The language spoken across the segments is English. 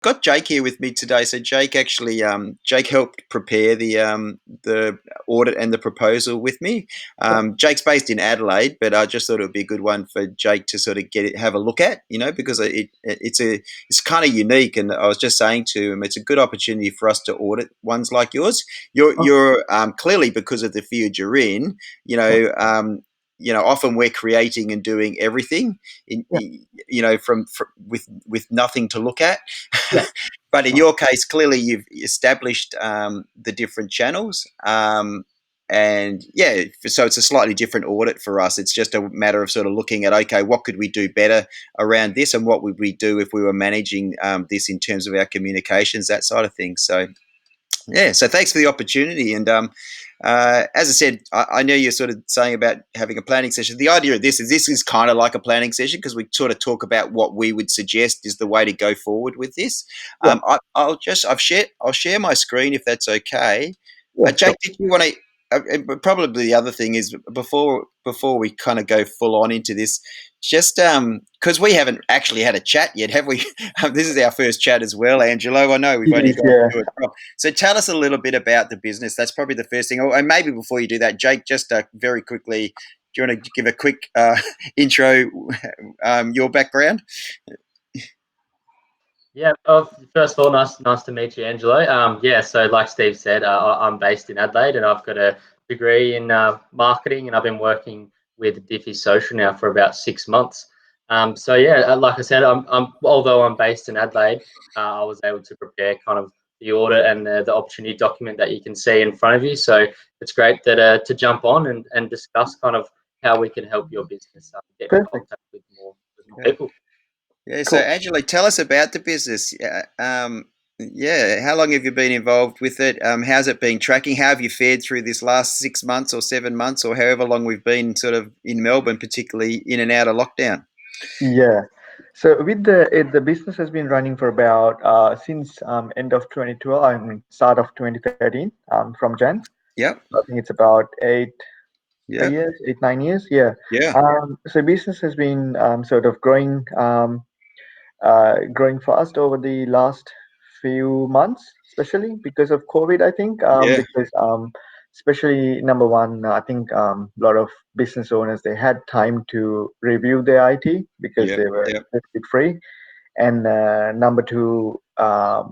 got Jake here with me today. So Jake actually, Jake helped prepare the audit and the proposal with me. Jake's based in Adelaide, but I just thought it would be a good one for Jake to sort of have a look at, because it's kind of unique. And I was just saying to him, it's a good opportunity for us to audit ones like yours. Oh, You're clearly, because of the field you're in, you yeah, know. Often we're creating and doing everything, yeah, from with nothing to look at. yeah. But in Oh, your case, clearly you've established the different channels. And yeah, so it's a slightly different audit for us. It's just a matter of sort of looking at, okay, what could we do better around this, and what would we do if we were managing this in terms of our communications, that side of things. So yeah, so thanks for the opportunity. And as I said, I know you're sort of saying about having a planning session. The idea of this is kind of like a planning session, because we sort of talk about what we would suggest is the way to go forward with this. yeah, I'll share my screen if that's okay. yeah, Jake, sure. did you want to? Probably the other thing is, before we kind of go full on into this, just because we haven't actually had a chat yet, have we? This is our first chat as well, Angelo. I know we've It only is, gone yeah. through it. So tell us a little bit about the business. That's probably the first thing. Oh, and maybe before you do that, Jake, just very quickly, do you want to give a quick intro, your background? Yeah. First of all, nice to meet you, Angelo. Yeah. So, like Steve said, I'm based in Adelaide, and I've got a degree in marketing, and I've been working with Diffy Social now for about 6 months. So yeah, like I said, although I'm based in Adelaide, I was able to prepare kind of the audit and the opportunity document that you can see in front of you. So it's great that to jump on and discuss kind of how we can help your business get in Perfect. contact with more Yeah. people. Yeah, so Cool. Angela, tell us about the business. Yeah, how long have you been involved with it? How's it been tracking? How have you fared through this last 6 months or 7 months, or however long we've been sort of in Melbourne, particularly in and out of lockdown? Yeah. So with the business has been running for about since end of 2012, I mean start of 2013, from Jan. Yep, I think it's about eight yep, years, 8, 9 years. Yeah. yeah, So business has been sort of growing fast over the last few months, especially because of COVID, I think. yeah, Because especially number one, I think a lot of business owners they had time to review their IT because yep, they were yep, a little bit free, and number two,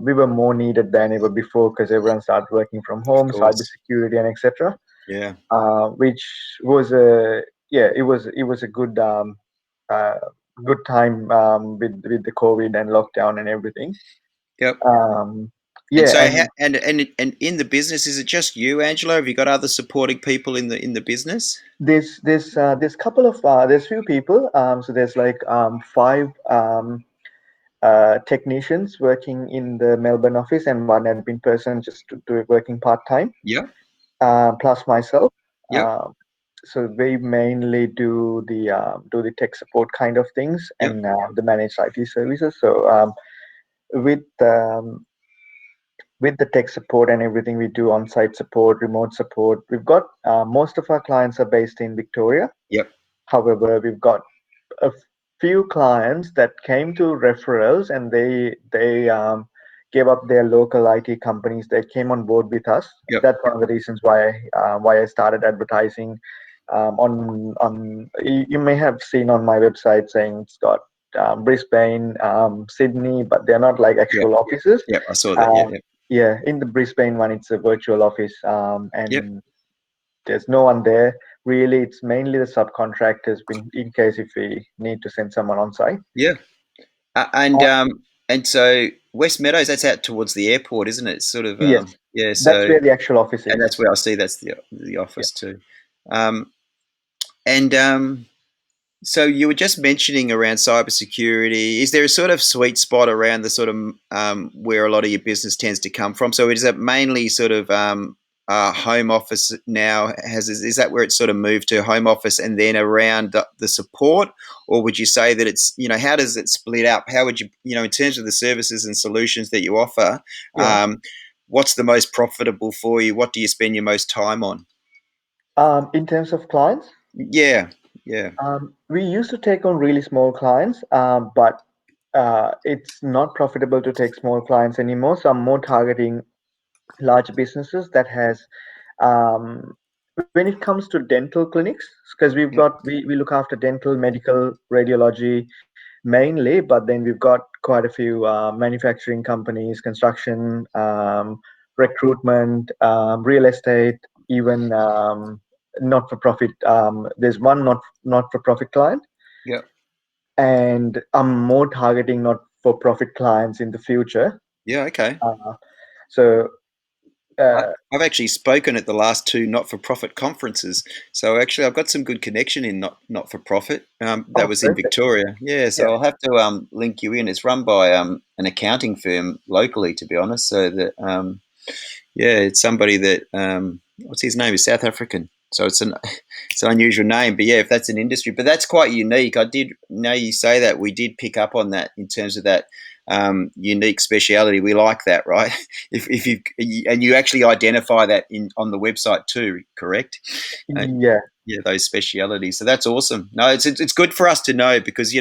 we were more needed than ever before because everyone started working from of home, course. cybersecurity and etc. Yeah, Which was a yeah, it was a uh, good time with the COVID and lockdown and everything. yep. Um, And yeah, so, and and in the business, is it just you, Angelo? Have you got other supporting people in the business? there's couple of there's few people. So there's like five technicians working in the Melbourne office and one admin person just working part time. Yep, Plus myself. yep, Um, so we mainly do the tech support kind of things yep, and the managed IT services. So with um, with the tech support and everything we do on-site support, remote support, we've got most of our clients are based in Victoria. yep. However, we've got a few clients that came to referrals and they gave up their local IT companies. They came on board with us. Yep. That's one of the reasons why I started advertising on. You may have seen on my website saying it's got Brisbane, Sydney, but they're not like Yep. actual offices. Yep. I saw that. Um, Yep. yeah, in the Brisbane one, it's a virtual office, Yep. and there's no one there. Really, it's mainly the subcontractors in case if we need to send someone on site. Yeah. Uh, And so West Meadows, that's out towards the airport, isn't it? Sort of. yes, Yeah. that's So, where the actual office and is. that's where I see that's the Yeah. office too. Um, and So you were just mentioning around cybersecurity. Is there a sort of sweet spot around the sort of where a lot of your business tends to come from? So is it mainly sort of home office now? Is that where it's sort of moved to home office and then around the support, or would you say that it's how does it split up? How would you in terms of the services and solutions that you offer? Yeah. What's the most profitable for you? What do you spend your most time on? In terms of clients, Yeah, yeah, we used to take on really small clients, but it's not profitable to take small clients anymore. So I'm more targeting large businesses that has um, when it comes to dental clinics, because Yep. we look after dental, medical, radiology mainly, but then we've got quite a few manufacturing companies, construction, recruitment, real estate, even not for profit. There's one not for profit client, Yep. and I'm more targeting not for profit clients in the future. Yeah. Okay. Uh, so uh, I've actually spoken at the last two not-for-profit conferences, so actually I've got some good connection in not-for-profit. That oh, was in perfect. Victoria, yeah. Yeah. So I'll have to link you in. It's run by an accounting firm locally, to be honest. So that yeah, it's somebody that what's his name is South African. So it's an unusual name, but yeah, if that's an industry, but that's quite unique. I did know you say that. We did pick up on that in terms of that unique speciality. We like that, right? If you and you actually identify that in on the website too, correct? Uh, Yeah. yeah, those specialities. So that's awesome. No, it's good for us to know because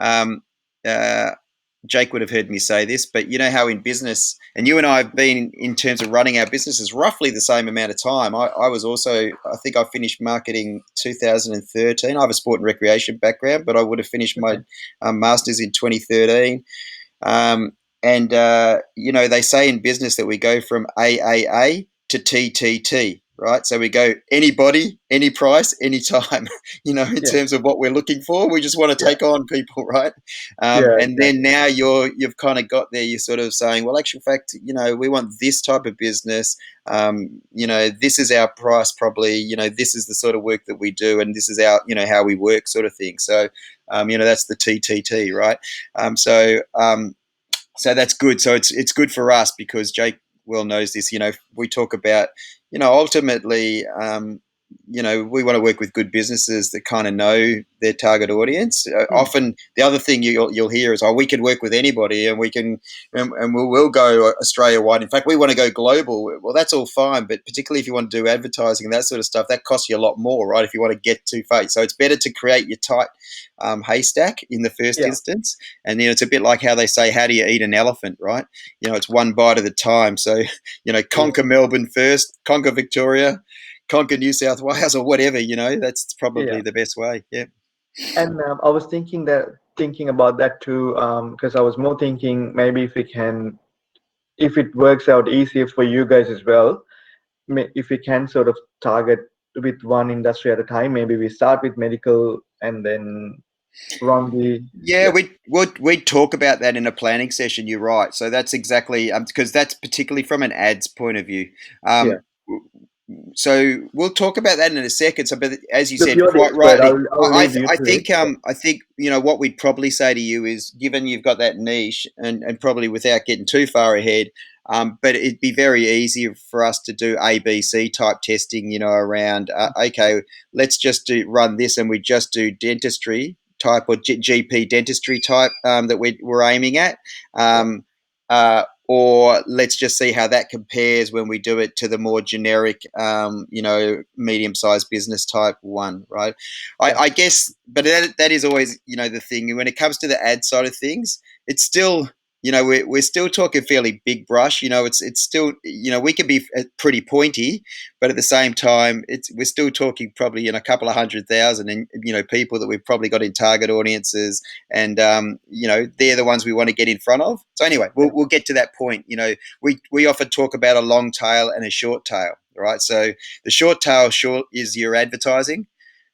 um, uh, Jake would have heard me say this, but you know how in business, and you and I have been in terms of running our businesses roughly the same amount of time. I was also, I think I finished marketing 2013. I have a sport and recreation background, but I would have finished my Okay. master's in 2013. Um, and you know, they say in business that we go from AAA to TTT, right? So we go anybody, any price, anytime. You know, in Yeah. terms of what we're looking for, we just want to Yeah. take on people, right? Yeah. And then Exactly. now you've kind of got there. You're sort of saying, well, actual fact, you know, we want this type of business. You know, this is our price, probably. You know, this is the sort of work that we do, and this is our, you know, how we work, sort of thing. So, you know, that's the TTT, right? Um, so um, so that's good. So it's good for us because Jake well knows this. You know, we talk about, you know, ultimately, you know, we want to work with good businesses that kind of know their target audience. Hmm. Often, the other thing you'll hear is, "Oh, we can work with anybody, and we can, and we'll go Australia wide. In fact, we want to go global." Well, that's all fine, but particularly if you want to do advertising and that sort of stuff, that costs you a lot more, right? If you want to get too far, so it's better to create your tight haystack in the first Yeah. instance. And you know, it's a bit like how they say, "How do you eat an elephant?" Right? You know, it's one bite at a time. So you know, Yeah. conquer Melbourne first, conquer Victoria, conquer New South Wales, or whatever. You know, that's Yeah. probably the best way. Yeah. And I was thinking about that too, because I was more thinking maybe if it works out easier for you guys as well, if we can sort of target with one industry at a time. Maybe we start with medical and then run the Yeah, yeah. we'd talk about that in a planning session. You're right. So that's exactly because that's particularly from an ads point of view. Yeah. So we'll talk about that in a second. So, but as you Look, said you're the quite expert. rightly, I'll leave you I to it. think I think you know what we'd probably say to you is, given you've got that niche, and probably without getting too far ahead, but it'd be very easy for us to do ABC type testing. You know, around okay, let's just run this, and we just do dentistry type or GP dentistry type that we're aiming at. Yeah. Um, or let's just see how that compares when we do it to the more generic, you know, medium-sized business type one, right? Yeah. I guess, but that is always, you know, the thing. When it comes to the ad side of things, it's still, you know, we're still talking fairly big brush. You know, it's still, you know, we can be pretty pointy, but at the same time, we're still talking probably in a couple of 100,000, and you know, people that we've probably got in target audiences, and you know, they're the ones we want to get in front of. So anyway, Yeah. we'll get to that point. You know, we often talk about a long tail and a short tail, right? So the short tail is your advertising.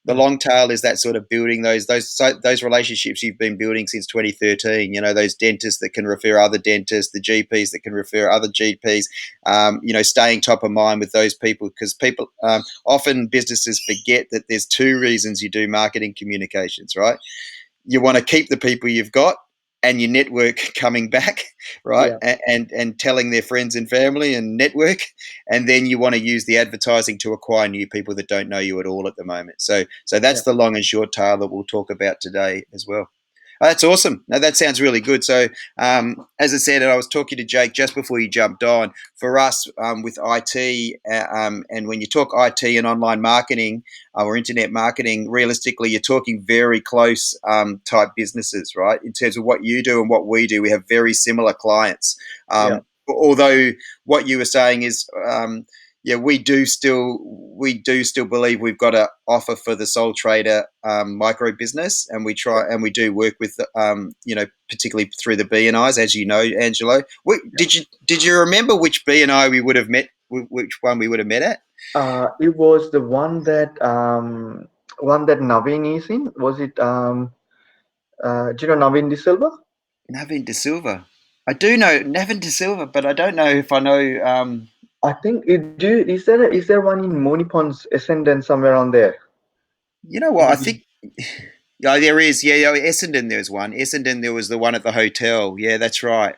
The Mm. long tail is that sort of building those relationships you've been building since 2013. You know, those dentists that can refer other dentists, the GPs that can refer other GPs. You know, staying top of mind with those people, because people often businesses forget that there's two reasons you do marketing communications, right? You want to keep the people you've got and your network coming back, right? Yeah. And telling their friends and family and network, and then you want to use the advertising to acquire new people that don't know you at all at the moment. So Yeah. that's the long and short tail that we'll talk about today as well. Oh, that's awesome. No, that sounds really good. So, as I said, and I was talking to Jake just before you jumped on. For us, with IT, and when you talk IT and online marketing or internet marketing, realistically, you're talking very close type businesses, right? In terms of what you do and what we do, we have very similar clients. Yeah. Although what you were saying is, yeah, we do still believe we've got to offer for the sole trader micro business, and we do work with particularly through the BNIs, as you know, Angelo. Did you remember which BNI we would have met? Which one we would have met at? It was the one that Naveen is in. Was it do you know Naveen De Silva? Navin De Silva. I do know Navin De Silva, but I don't know if I know. I think is there one in Monipon's Essendon somewhere on there? You know what? I think. Yeah, there is. Yeah, yeah, Essendon. There's one. Essendon. There was the one at the hotel. Yeah, that's right.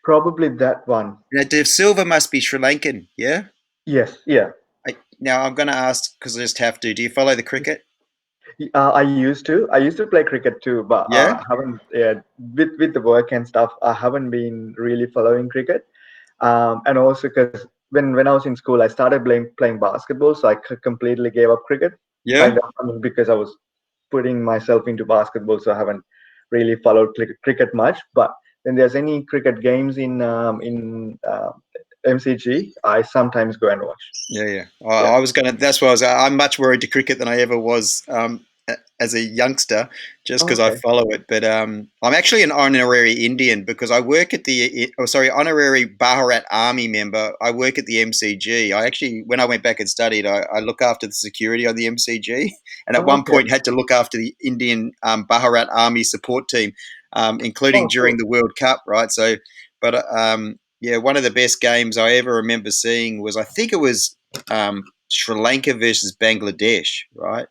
Probably that one. Now, De Silva must be Sri Lankan. Yeah. Yes, yeah. Now I'm going to ask because I just have to. Do you follow the cricket? I used to play cricket too, but Yeah. I haven't. Yeah, with the work and stuff, I haven't been really following cricket. And also because when I was in school, I started playing basketball, so I completely gave up cricket. Yeah. Kind of, I mean, because I was putting myself into basketball, so I haven't really followed cricket much. But when there's any cricket games in MCG, I sometimes go and watch. Yeah, yeah. Yeah. I was going to. That's why I'm much more into cricket than I ever was as a youngster, just Oh, because I okay. follow it. But I'm actually an honorary Indian because I work at honorary Bharat Army member. I work at the MCG. I actually, when I went back and studied, I look after the security on the MCG, and at Oh, one okay. point had to look after the Indian Bharat Army support team, including Oh, during cool. the World Cup, right? So, but yeah, one of the best games I ever remember seeing was I think it was Sri Lanka versus Bangladesh, right?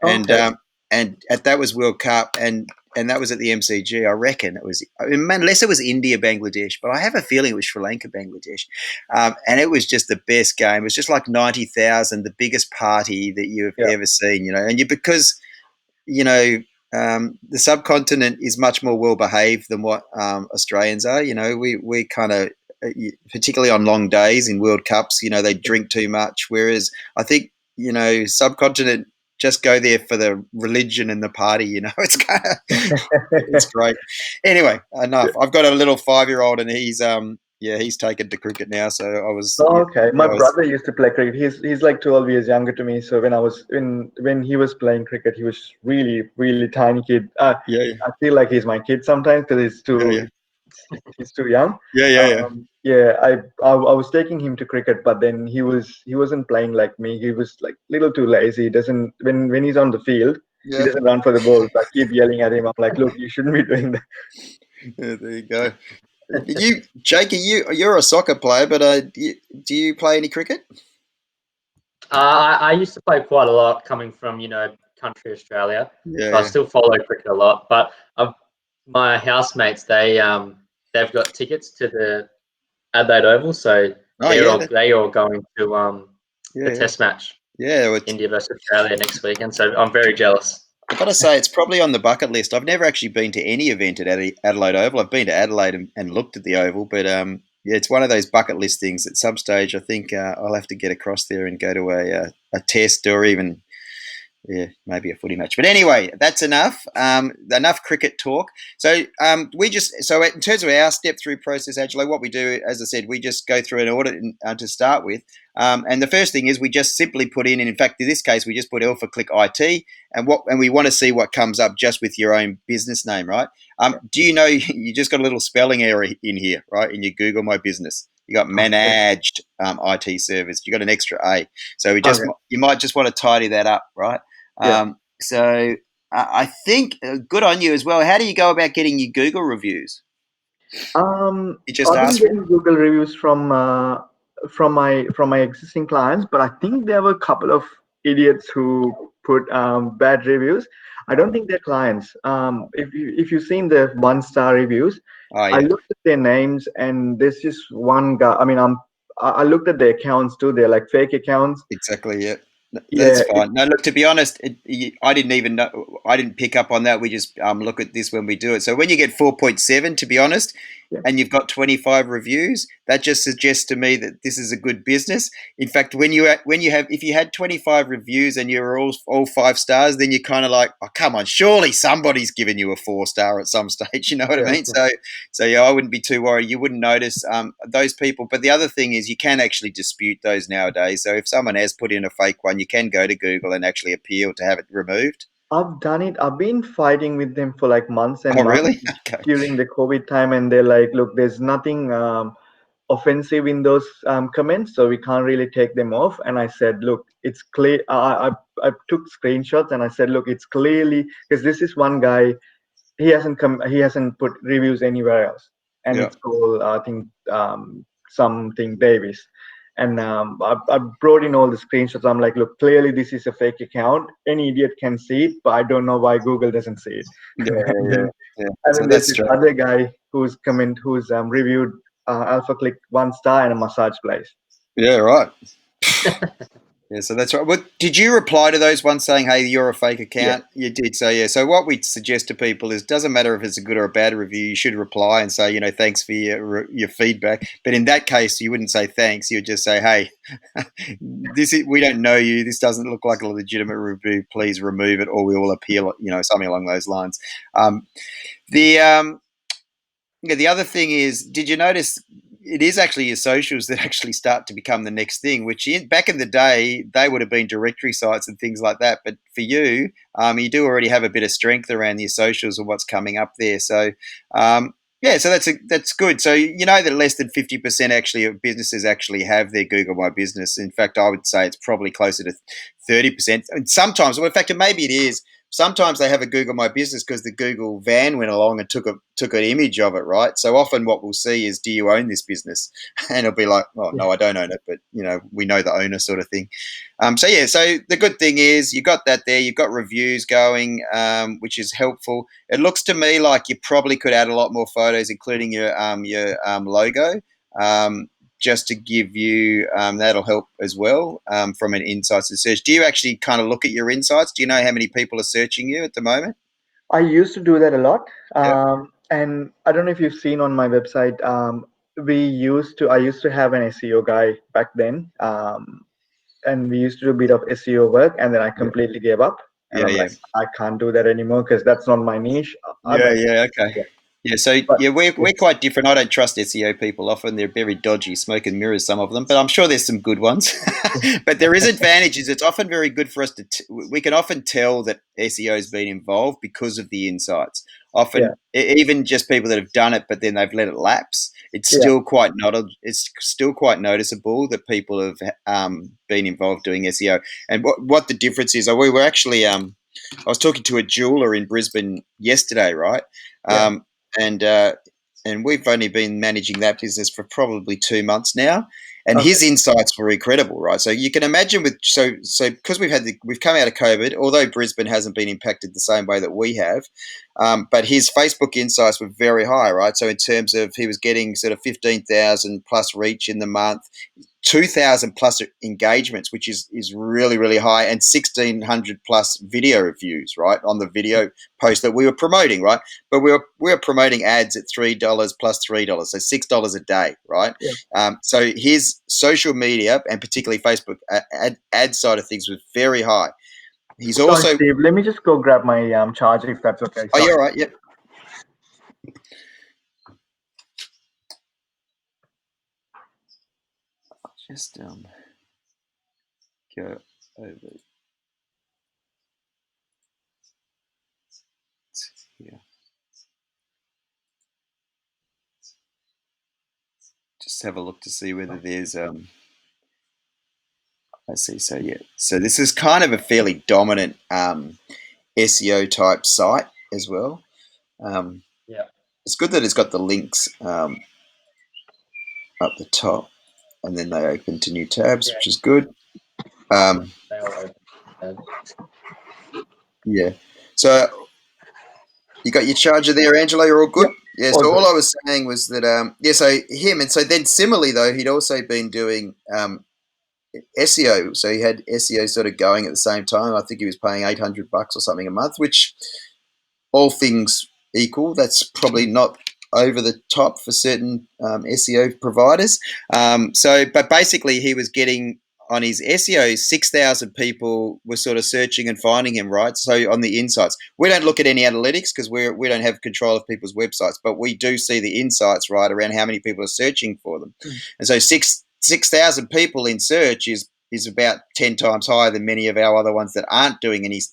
And Okay. um, and that was World Cup, and that was at the MCG. I reckon it was, I mean, unless it was India Bangladesh, but I have a feeling it was Sri Lanka Bangladesh, and it was just the best game. It was just like 90,000, the biggest party that you've Yeah. ever seen, and because you know, the subcontinent is much more well behaved than what Australians are. We kind of, particularly on long days in World Cups, they drink too much. Whereas I think, subcontinent just go there for the religion and the party. It's kind of, it's great. Anyway, enough. I've got a little 5-year-old, and he's taken to cricket now. So I was, Oh, okay. yeah, My I was, brother used to play cricket. He's like 12 years younger to me. So when he was playing cricket, he was really tiny kid. yeah, I feel like he's my kid sometimes because yeah, yeah, he's too young. yeah, yeah, yeah, Yeah, I was taking him to cricket, but then he wasn't playing like me. He was like little too lazy. He doesn't when he's on the field, he yeah. doesn't run for the ball. So I keep yelling at him. I'm like, look, you shouldn't be doing that. Yeah, there you go. Jake, you're a soccer player, but do you play any cricket? I used to play quite a lot coming from, country Australia. Yeah, So I yeah. still follow cricket a lot. But my housemates, they've got tickets to the Adelaide Oval, so Oh, they're yeah, all they all going to yeah, the yeah, Test match, yeah. Well, India versus Australia next weekend. So I'm very jealous. I've got to say, it's probably on the bucket list. I've never actually been to any event at Adelaide Oval. I've been to Adelaide and looked at the Oval, but yeah, it's one of those bucket list things. At some stage, I think I'll have to get across there and go to a test, or even, yeah, maybe a footy match. But anyway, that's enough. Enough cricket talk. So in terms of our step through process, Angelo, what we do, as I said, we just go through an audit to start with. And the first thing is we just simply put in fact, in this case, we just put AlphaClick IT, and we want to see what comes up just with your own business name, right? Do you know you just got a little spelling error in here, right? In your Google My Business, you got Okay. managed IT service. You got an extra A, so Okay. you might just want to tidy that up, right? Yeah. So I think good on you as well. How do you go about getting your Google reviews? You just I've been ask for getting Google reviews from my existing clients, but I think there were a couple of idiots who put bad reviews. I don't think they're clients. If you've seen the 1-star reviews, Oh, I yeah, looked at their names and there's just one guy. I mean, I looked at their accounts too. They're like fake accounts. exactly. Yeah, That's Yeah, fine. No, look, to be honest, I didn't even know. I didn't pick up on that. We just look at this when we do it. So when you get 4.7, to be honest, yeah, and you've got 25 reviews, that just suggests to me that this is a good business. In fact, if you had 25 reviews and you were all 5 stars, then you're kind of like, oh, come on, surely somebody's given you a 4 star at some stage. You know what I yeah. mean? So yeah, I wouldn't be too worried. You wouldn't notice those people. But the other thing is, you can actually dispute those nowadays. So if someone has put in a fake one, you can go to Google and actually appeal to have it removed. I've done it. I've been fighting with them for like months and Oh, months really? Okay. during the COVID time, and they're like, "Look, there's nothing offensive in those comments, so we can't really take them off." And I said, "Look, it's clear." I took screenshots and I said, "Look, it's clearly because this is one guy. He hasn't put reviews anywhere else, and Yeah. it's called I think something Davis." And I brought in all the screenshots. I'm like, look, clearly this is a fake account. Any idiot can see it, but I don't know why Google doesn't see it. Yeah. and Yeah. then Yeah. and So then there's that's this true. other guy who's reviewed AlphaClick 1 star and a massage place. Yeah. Right. Yeah, so that's right. Well, did you reply to those ones saying, "Hey, you're a fake Yeah, account"? You did. So yeah. So what we suggest to people is, doesn't matter if it's a good or a bad review. You should reply and say, thanks for your feedback. But in that case, you wouldn't say thanks. You'd just say, "Hey, we don't know you. This doesn't look like a legitimate review. Please remove it, or we will appeal it." Something along those lines. Um, the Yeah, the other thing is, did you notice it is actually your socials that actually start to become the next thing? Back in the day, they would have been directory sites and things like that. But for you, you do already have a bit of strength around your socials and what's coming up there. So, yeah, so that's good. So you know that less than 50% actually of businesses actually have their Google My Business. In fact, I would say it's probably closer to 30%. And sometimes, well, in fact, maybe it is. Sometimes they have a Google My Business because the Google van went along and took an image of it, right? So often what we'll see is, do you own this business? And it'll be like, oh yeah. no, I don't own it, but we know the owner, sort of thing. So yeah, so the good thing is you got that there. You've got reviews going, which is helpful. It looks to me like you probably could add a lot more photos, including your logo. Just to give you, that'll help as well, from an insights and search. Do you actually kind of look at your insights? Do you know how many people are searching you at the moment? I used to do that a lot. Yeah, And I don't know if you've seen on my website. I used to have an SEO guy back then. And we used to do a bit of SEO work, and then I yeah, completely gave up. And yeah, I'm yeah. like, I can't do that anymore because that's not my niche. I Yeah, mean, yeah, okay. yeah, Yeah, so but yeah, we're, yeah, we're quite different. I don't trust SEO people. Often they're very dodgy, smoke and mirrors, some of them, but I'm sure there's some good ones. But there is advantages. It's often very good for us we can often tell that SEO has been involved because of the insights. yeah, Often, even just people that have done it, but then they've let it lapse. yeah. It's still quite noticeable that people have been involved doing SEO. And what the difference is, we were actually I was talking to a jeweler in Brisbane yesterday, right? Yeah. Um, and we've only been managing that business for probably 2 months now. And Okay. his insights were incredible, right? So you can imagine because we've come out of COVID, although Brisbane hasn't been impacted the same way that we have, but his Facebook insights were very high, right? So in terms of, he was getting sort of 15,000 plus reach in the month, 2,000 plus engagements, which is really, really high, and 1,600 plus video views, right, on the video post that we were promoting, right? But we were promoting ads at $3 plus $3, so $6 a day, right? Yeah. So his social media, and particularly Facebook ad side of things, was very high. He's Sorry, also. Steve. Let me just go grab my charger if that's okay. Oh, Sorry. you're right. Yep. Just go over here. Just have a look to see whether there's I see. So yeah. So this is kind of a fairly dominant SEO type site as well. Um, Yeah, it's good that it's got the links up the top, and then they open to new tabs, yeah, which is good. Um, they all open tabs. yeah. So you got your charger there, Angelo. You're all good. Yep. Yeah. All So good. all I was saying was that yeah. So him, and so then similarly though, he'd also been doing SEO. So he had SEO sort of going at the same time. I think he was paying $800 or something a month, which, all things equal, that's probably not over the top for certain SEO providers. But basically, he was getting on his SEO, 6,000 people were sort of searching and finding him, right? So on the insights, we don't look at any analytics because we don't have control of people's websites, but we do see the insights, right, around how many people are searching for them. And so 6,000 people in search is about 10 times higher than many of our other ones that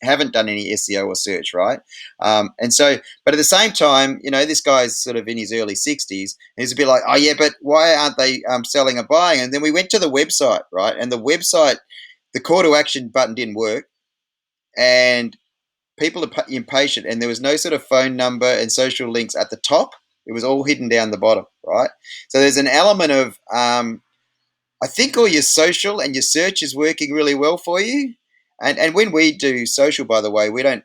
haven't done any SEO or search, right? But at the same time, this guy's sort of in his early 60s. And he's a bit like, oh, yeah, but why aren't they selling and buying? And then we went to the website, right? And the website, the call to action button didn't work. And people are impatient. And there was no sort of phone number and social links at the top. It was all hidden down the bottom, right? So there's an element of, I think all your social and your search is working really well for you. And when we do social, by the way, we don't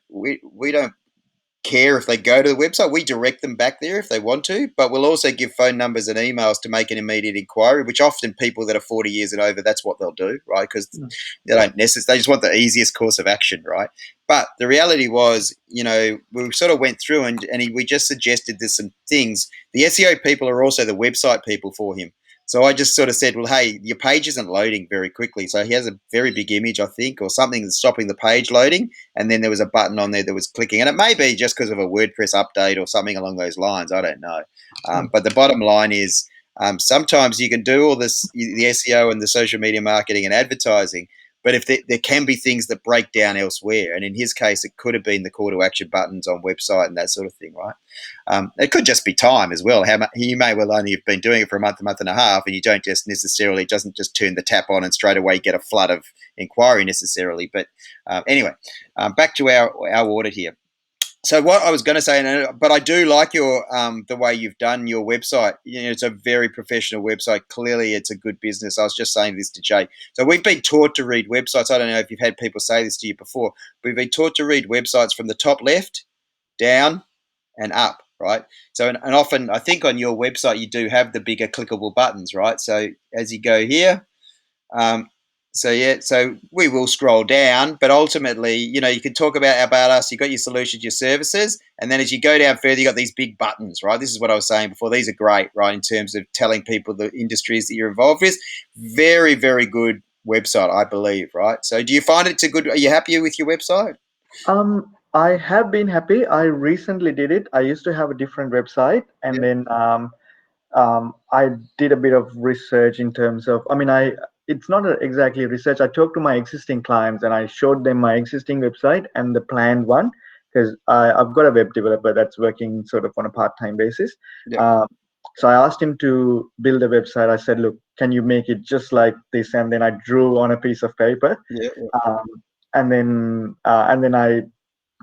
care if they go to the website. We direct them back there if they want to, but we'll also give phone numbers and emails to make an immediate inquiry, which often people that are 40 years and over, that's what they'll do, right? Because they just want the easiest course of action, right? But the reality was, we sort of went through we just suggested there's some things. The SEO people are also the website people for him. So I just sort of said, well, hey, your page isn't loading very quickly. So he has a very big image, I think, or something that's stopping the page loading. And then there was a button on there that was clicking. And it may be just because of a WordPress update or something along those lines. I don't know. But the bottom line is sometimes you can do all this, the SEO and the social media marketing and advertising, but if there can be things that break down elsewhere. And in his case, it could have been the call to action buttons on website and that sort of thing, right? It could just be time as well. You may well only have been doing it for a month and a half, and you don't just necessarily, it doesn't just turn the tap on and straight away get a flood of inquiry necessarily. But anyway, back to our audit here. So what I was going to say, but I do like your the way you've done your website. It's a very professional website. Clearly, it's a good business. I was just saying this to Jay. So we've been taught to read websites. I don't know if you've had people say this to you before. We've been taught to read websites from the top left, down, and up, right? So and often, I think on your website you do have the bigger clickable buttons, right? So as you go here, um, so we will scroll down, but ultimately, you can talk about us. You got your solutions, your services, and then as you go down further, you got these big buttons, right? This is what I was saying before. These are great, right, in terms of telling people the industries that you're involved with. Very, very good website, I believe, right? So, do you find it's a good? Are you happy with your website? I have been happy. I recently did it. I used to have a different website, and then I did a bit of research in terms of, it's not exactly research. I talked to my existing clients and I showed them my existing website and the planned one, because I've got a web developer that's working sort of on a part-time basis. Yeah. So I asked him to build a website. I said, look, can you make it just like this? And then I drew on a piece of paper. Yeah. Um, and then I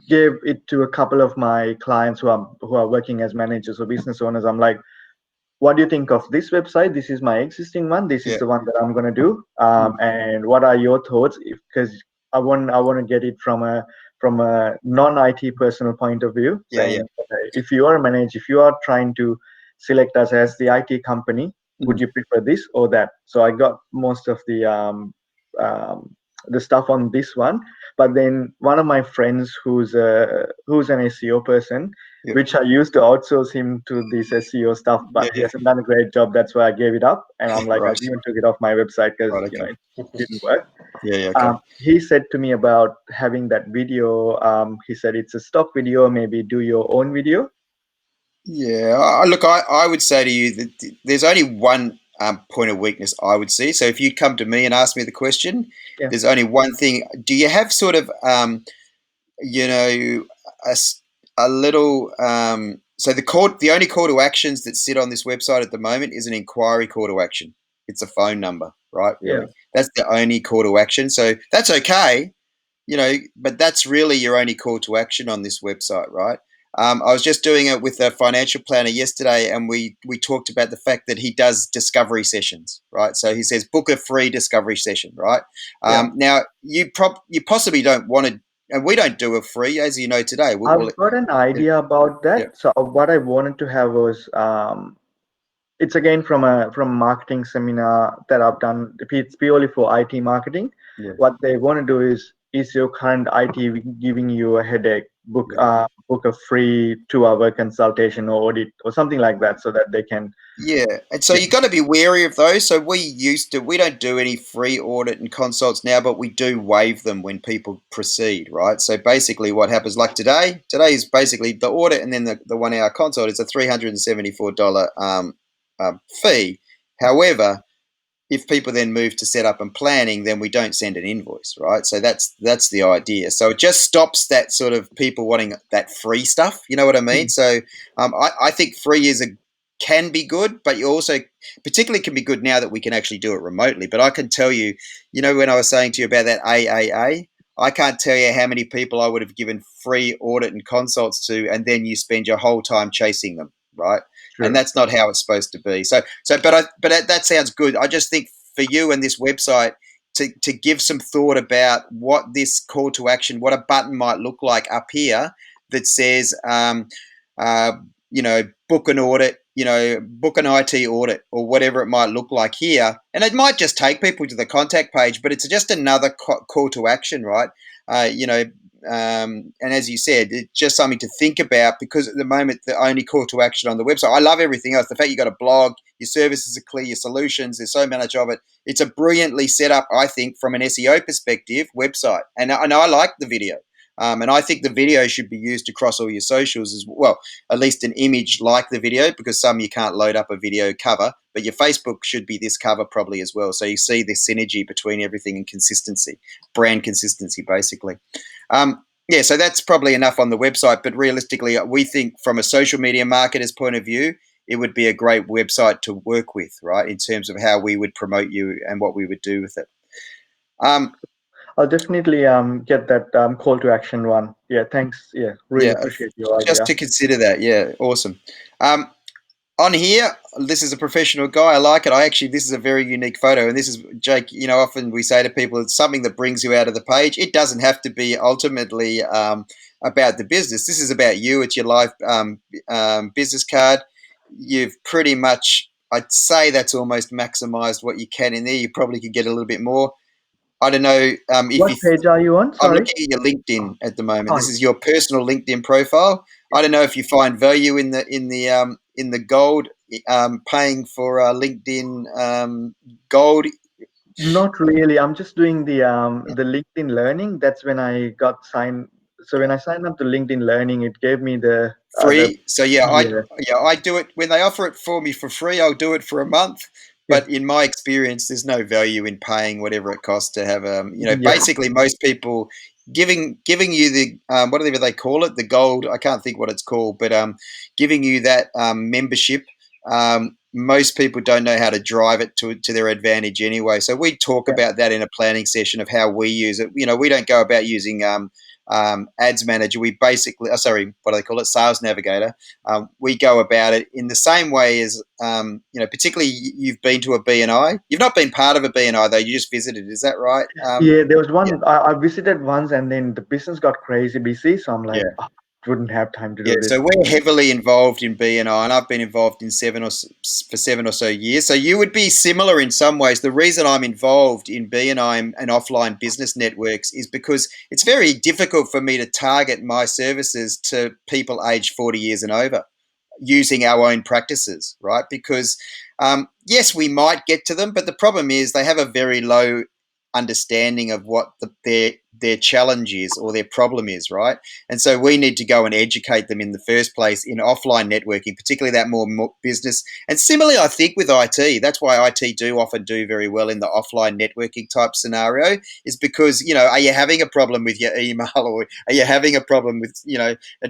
gave it to a couple of my clients who are working as managers or business owners. I'm like, what do you think of this website? This is my existing one. This is Yeah. the one that I'm going to do. And what are your thoughts? Because I want to get it from a non-IT personal point of view, Yeah. saying, okay, if you are a manager, if you are trying to select us as the IT company, would you prefer this or that? So I got most of the stuff on this one. But then one of my friends who's an SEO person, Yeah. which I used to outsource him to this SEO stuff, but he Yeah. hasn't done a great job. That's why I gave it up. And I'm like, I Right. even took it off my website because Right. Okay. it didn't work. Yeah. Okay. He said to me about having that video. He said it's a stock video, maybe do your own video. Yeah, look, I would say to you that there's only one point of weakness I would see. So if you come to me and ask me the question, Yeah, there's only one thing. Do you have sort of, you know, a, s- a little, so the only call to actions that sit on this website at the moment is an inquiry call to action. It's a phone number, right? yeah. Really. That's the only call to action. So that's okay, but that's really your only call to action on this website, right? I was just doing it with a financial planner yesterday, and we talked about the fact that he does discovery sessions, right? So he says book a free discovery session, right? Yeah. Now you possibly don't want to, and we don't do a free, as you know today. I've got an Yeah, idea about yeah, that. So what I wanted to have was It's again from a marketing seminar that I've done. It's purely for IT marketing. Yeah. What they want to do is your current IT giving you a headache? Yeah. Book a free 2-hour consultation or audit or something like that, so that they can. Yeah, and so Yeah, you got to be wary of those. So we don't do any free audit and consults now, but we do waive them when people proceed, right? So basically, what happens, like today is basically the audit, and then the 1 hour consult is a $374 fee. However, if people then move to setup and planning, then we don't send an invoice, right? So that's the idea. So it just stops that sort of people wanting that free stuff. You know what I mean? So I think free can be good, but you also particularly can be good now that we can actually do it remotely. But I can tell you, when I was saying to you about that AAA, I can't tell you how many people I would have given free audit and consults to, and then you spend your whole time chasing them, right? And true. that's not how it's supposed to be. But that sounds good. I just think for you and this website to give some thought about what this call to action, what a button might look like up here that says, uh, book an audit, book an IT audit or whatever it might look like here. And it might just take people to the contact page, but it's just another call to action, right? Uh, you know, and as you said, it's just something to think about because at the moment, the only call to action on the website, I love everything else. The fact you've got a blog, your services are clear, your solutions, there's so much of it. It's a brilliantly set up, I think, from an SEO perspective, website. And I like the video. And I think the video should be used across all your socials as well, at least an image like the video, because some you can't load up a video cover, but your Facebook should be this cover probably as well. So you see the synergy between everything and consistency, brand consistency, basically. Yeah, so that's probably enough on the website, but realistically, we think from a social media marketer's point of view, it would be a great website to work with, right, in terms of how we would promote you and what we would do with it. Um, I'll definitely get that call to action one. Yeah, thanks. Yeah, really yeah, appreciate your just idea. to consider that. Yeah, awesome. Um, on here, this is a professional guy. I like it. This is a very unique photo. And this is, Jake, often we say to people, it's something that brings you out of the page. It doesn't have to be ultimately about the business. This is about you. It's your life business card. You've pretty much, I'd say that's almost maximized what you can in there. You probably could get a little bit more. I don't know if What you page are you on? I'm Sorry. looking at your LinkedIn at the moment. Oh, This is your personal LinkedIn profile. I don't know if you find value in the gold, paying for LinkedIn gold. not really. I'm just doing the LinkedIn Learning. That's when I got signed. So when I signed up to LinkedIn Learning, it gave me the Free. So yeah, yeah. I do it when they offer it for me for free. I'll do it for a month. Yeah, But in my experience, there's no value in paying whatever it costs to have yeah, basically most people giving you the whatever they call it, the gold. I can't think what it's called, but giving you that membership. Most people don't know how to drive it to their advantage anyway. So we talk yeah, about that in a planning session of how we use it. We don't go about using ads manager. We basically, sorry, what do they call it? Sales navigator. We go about it in the same way as, particularly you've been to a BNI. You've not been part of a BNI though. You just visited. Is that right? yeah. There was Yeah. one I visited once, and then the business got crazy busy. So I'm like, Yeah. oh, wouldn't have time to Yeah, do this. so we're heavily involved in BNI, and I've been involved in for 7 or so years. So you would be similar in some ways. The reason I'm involved in BNI and offline business networks is because it's very difficult for me to target my services to people aged 40 years and over using our own practices, right? Because yes, we might get to them, but the problem is they have a very low understanding of what their challenge is or their problem is, right? And so we need to go and educate them in the first place in offline networking, particularly that more business. And similarly, I think with IT, that's why IT do often do very well in the offline networking type scenario, is because, are you having a problem with your email or are you having a problem with,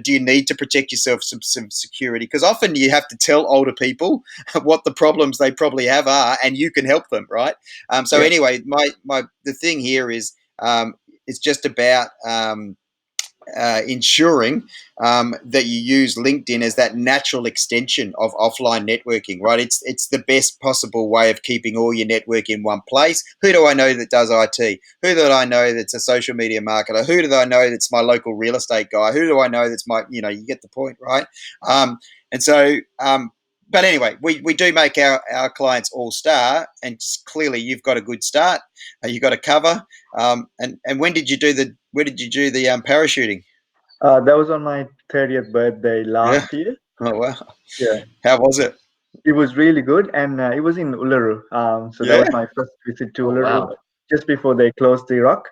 do you need to protect yourself some security? Because often you have to tell older people what the problems they probably have are, and you can help them, right? So Yeah, anyway, the thing here is it's just about ensuring that you use LinkedIn as that natural extension of offline networking, right? It's the best possible way of keeping all your network in one place. Who do I know that does IT? Who do I know that's a social media marketer? Who do I know that's my local real estate guy? Who do I know that's you get the point, right? And so but anyway, we do make our clients all star, and clearly you've got a good start. You got a cover. And when did you do the parachuting? That was on my 30th birthday Yeah. last year. Oh wow. Yeah, How was it? it was really good, and it was in Uluru. So that was Yeah. my first visit to Oh Uluru wow. just before they closed the rock.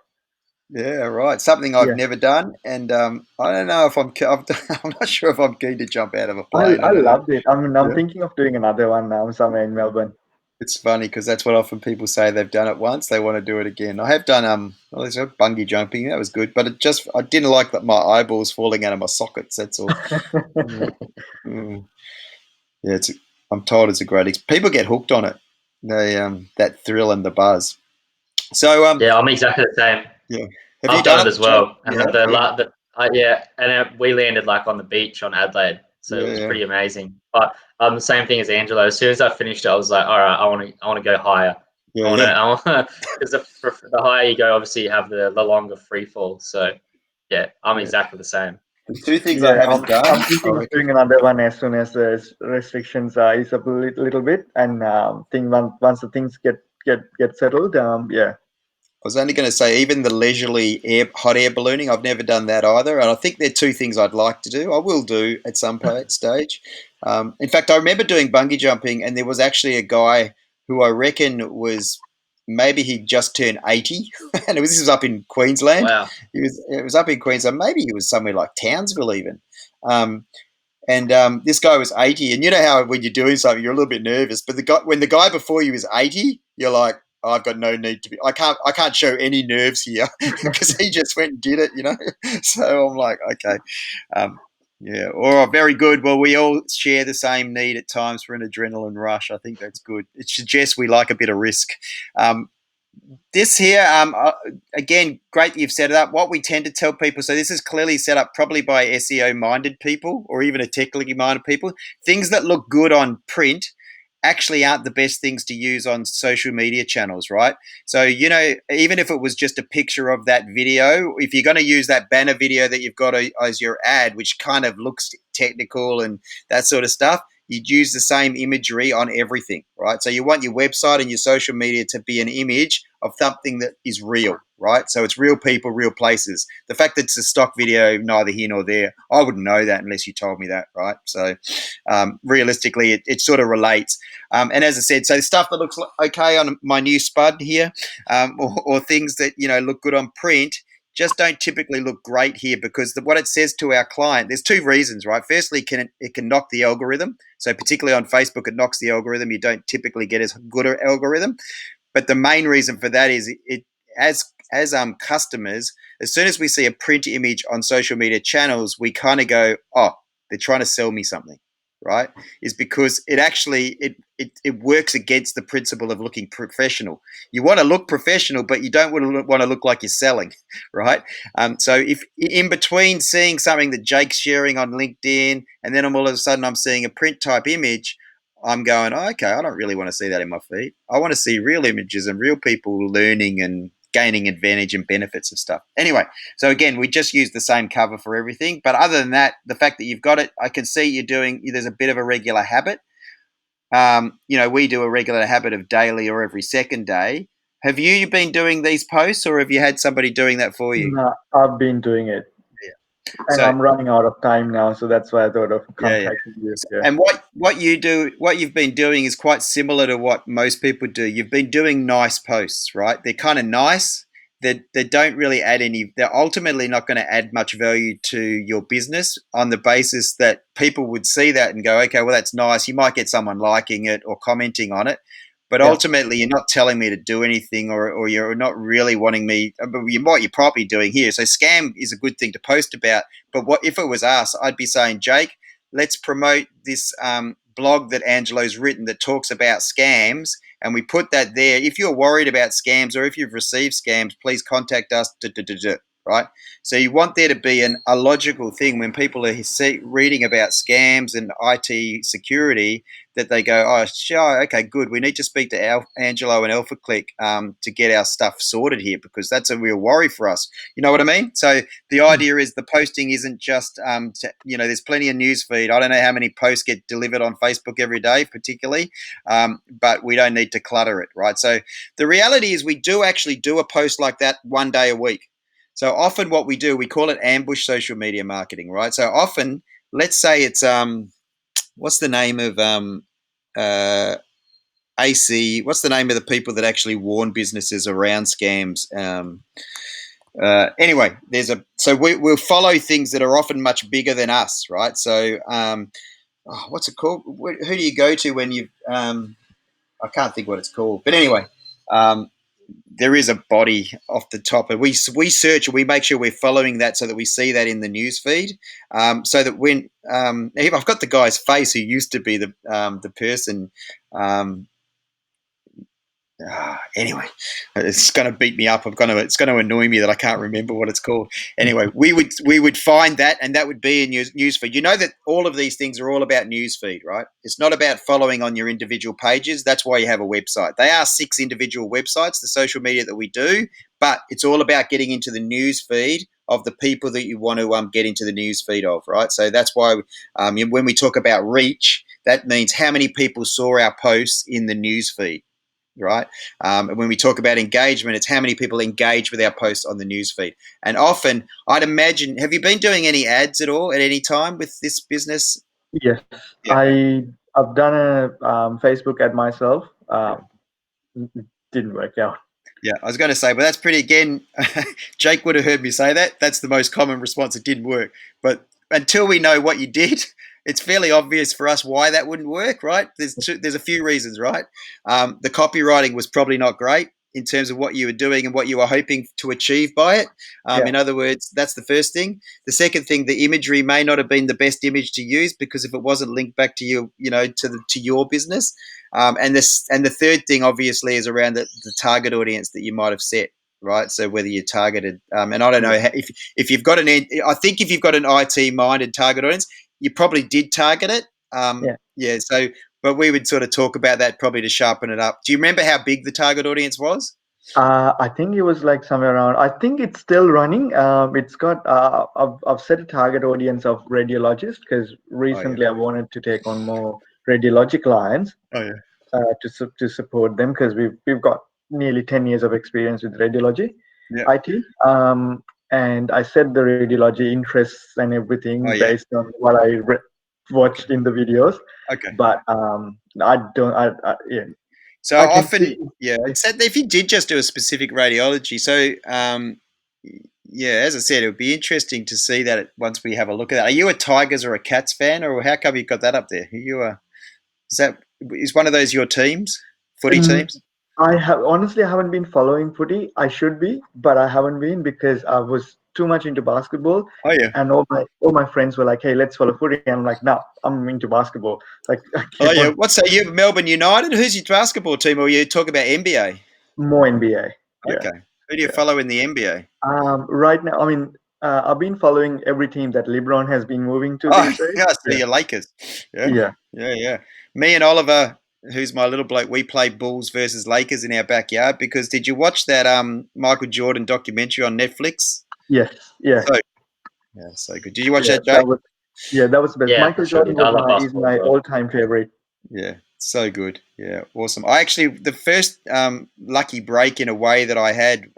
Yeah, right. Something I've Yeah, never done, and I don't know if I'm not sure if I'm keen to jump out of a I plane. I I don't know. loved it. I mean, I'm Yeah, thinking of doing another one now somewhere in Melbourne. it's funny because that's what often people say they've done it once, they want to do it again. I have done well, there's bungee jumping. That was good, but I didn't like that my eyeballs falling out of my sockets. That's all. Mm, mm. Yeah, I'm told it's a great. People get hooked on it. They that thrill and the buzz. So Yeah, I'm exactly the same. yeah. Have you I've done done it it, as Joe? well, and You have? Yeah. yeah, and we landed like on the beach on Adelaide, so it Yeah, was yeah, pretty amazing. But the same thing as Angelo. As soon as I finished it, I was like, all right, I want to go higher. yeah, yeah, I want to, because the higher you go, obviously you have the longer free fall. So yeah, I'm yeah. exactly the same. The two things I Yeah, haven't I'm done, I thinking of reckon. doing another one as soon as the restrictions ease up a little bit, and think once the things get settled, yeah. I was only going to say, even the leisurely hot air ballooning, I've never done that either. And I think they're two things I'd like to do. I will do at some stage. In fact, I remember doing bungee jumping, and there was actually a guy who I reckon was maybe he just turned 80, and this was up in Queensland. Wow. It was up in Queensland. Maybe he was somewhere like Townsville even. Um, and this guy was 80, and you know how when you're doing something, you're a little bit nervous. But when the guy before you is 80, you're like, oh, I've got no need to be. I can't show any nerves here because he just went and did it, you know. So I'm like, okay, um, yeah, all right, very good. Well, we all share the same need at times for an adrenaline rush. I think that's good. It suggests we like a bit of risk. Um, this here, again, great that you've set it up. What we tend to tell people, so this is clearly set up probably by SEO minded people or even a technically minded people. Things that look good on print actually aren't the best things to use on social media channels, right? So, you know, even if it was just a picture of that video, if you're going to use that banner video that you've got as your ad, which kind of looks technical and that sort of stuff, you'd use the same imagery on everything, right? So you want your website and your social media to be an image of something that is real, right? So it's real people, real places. The fact that it's a stock video, neither here nor there, I wouldn't know that unless you told me that, right? So realistically, it sort of relates. And as I said, so stuff that looks okay on my new Spud here, or things that look good on print, just don't typically look great here because what it says to our client, there's two reasons, right? Firstly, it can knock the algorithm. So particularly on Facebook, it knocks the algorithm. You don't typically get as good an algorithm. But the main reason for that is as customers, as soon as we see a print image on social media channels, we kind of go, oh, they're trying to sell me something, right? Is because it actually it works against the principle of looking professional. You want to look professional, but you don't want to look like you're selling, right? So if in between seeing something that Jake's sharing on LinkedIn, and then all of a sudden I'm seeing a print type image, I'm going, oh, okay, I don't really want to see that in my feed. I want to see real images and real people learning and gaining advantage and benefits of stuff. Anyway, so again, we just use the same cover for everything. But other than that, the fact that you've got it, I can see there's a bit of a regular habit. We do a regular habit of daily or every second day. Have you been doing these posts or have you had somebody doing that for you? No, I've been doing it, Yeah. and So I'm running out of time now, so that's why I thought of yeah, yeah. contacting you. Yeah, And what you've been doing is quite similar to what most people do. You've been doing nice posts, right? They're kind of nice. They don't really add any. They're ultimately not going to add much value to your business on the basis that people would see that and go, okay, well that's nice. You might get someone liking it or commenting on it, but yeah, ultimately you're not telling me to do anything, or you're not really wanting me. What you're probably doing here. So scam is a good thing to post about. But what if it was us? I'd be saying, Jake, let's promote this blog that Angelo's written that talks about scams, and we put that there. If you're worried about scams or if you've received scams, please contact us. right? So you want there to be a logical thing when people are reading about scams and IT security, that they go, oh, sure, okay, good. We need to speak to Angelo and AlphaClick to get our stuff sorted here, because that's a real worry for us. You know what I mean? So the idea is the posting isn't just, there's plenty of news feed. I don't know how many posts get delivered on Facebook every day, particularly, but we don't need to clutter it, right? So the reality is we do actually do a post like that one day a week. So often what we do, we call it ambush social media marketing, right? So often, let's say it's what's the name of uh, AC? What's the name of the people that actually warn businesses around scams? Anyway, we'll follow things that are often much bigger than us, right? So what's it called? Who do you go to when you? I can't think what it's called, but anyway. There is a body off the top, and we search and we make sure we're following that so that we see that in the news feed. So that when I've got the guy's face who used to be the person. Anyway, it's going to beat me up. It's going to annoy me that I can't remember what it's called. Anyway, we would find that, and that would be a news feed. You know that all of these things are all about news feed, right? It's not about following on your individual pages. That's why you have a website. They are 6 individual websites, the social media that we do, but it's all about getting into the news feed of the people that you want to get into the news feed of, right? So that's why when we talk about reach, that means how many people saw our posts in the news feed, right? And when we talk about engagement, it's how many people engage with our posts on the newsfeed. And often, I'd imagine, have you been doing any ads at all at any time with this business? Yes, Yeah. I've done a Facebook ad myself. Yeah. It didn't work out. Yeah, I was going to say, but that's pretty, again, Jake would have heard me say that. That's the most common response. It didn't work. But until we know what you did, it's fairly obvious for us why that wouldn't work, right? There's a few reasons, right? The copywriting was probably not great in terms of what you were doing and what you were hoping to achieve by it. Yeah, In other words, that's the first thing. The second thing, the imagery may not have been the best image to use, because if it wasn't linked back to you, to your business. And the third thing, obviously, is around the target audience that you might have set, right? So whether you're targeted, and I don't know yeah, if you've got I think if you've got an IT minded target audience, you probably did target it. yeah. Yeah. So, but we would sort of talk about that probably to sharpen it up. Do you remember how big the target audience was? I think it was like somewhere around. I think it's still running. It's got. I've set a target audience of radiologists because Oh yeah. recently I wanted to take on more radiology clients Oh yeah. to support them because we've got nearly 10 years of experience with radiology, Yeah. IT. And I set the radiology interests and Oh everything yeah. based on what I Okay. watched in the videos. Okay. But I don't. Yeah, So I can see. often, yeah, it's that if you did just do a specific radiology. So, yeah, as I said, it would be interesting to see that once we have a look at that. Are you a Tigers or a Cats fan, or how come you got that up there? Are you a, is one of those your teams, footy Um, teams? I haven't been following footy. I should be, but I haven't been because I was too much into basketball. Oh yeah, And all my friends were like, "Hey, let's follow footy," and I'm like, "No, I'm into basketball." Like I oh keep yeah. on What's that? You Melbourne United? Who's your basketball team, or you talk about NBA? more NBA. Yeah. Okay, who do you Yeah. follow in the NBA? Right now, I mean, I've been following every team that LeBron has been moving to Oh these days. yeah, so Yeah. your Lakers. Yeah, Yeah. yeah, yeah. Me and Oliver, who's my little bloke, we play Bulls versus Lakers in our backyard. Because did you watch that Michael Jordan documentary on Netflix? Yes. Yeah. So yeah, so good. Did you watch Yeah. that, Jake? That was the best. Yeah, for Michael sure. Jordan I was love my is basketball as my well. all-time favorite. Yeah, so good. Yeah, awesome. I actually, the first lucky break in a way that I had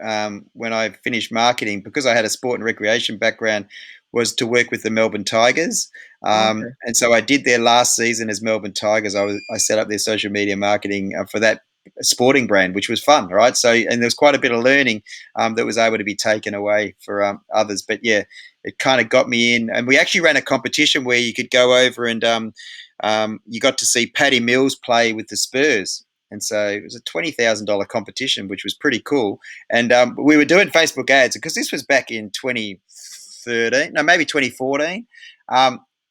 when I finished marketing, because I had a sport and recreation background, was to work with the Melbourne Tigers. Okay. And so I did their last season as Melbourne Tigers. I set up their social media marketing for that sporting brand, which was fun, right? So, and there was quite a bit of learning that was able to be taken away for others. But yeah, it kind of got me in. And we actually ran a competition where you could go over and you got to see Paddy Mills play with the Spurs. And so it was a $20,000 competition, which was pretty cool. And we were doing Facebook ads because this was back in 2013, no, maybe 2014.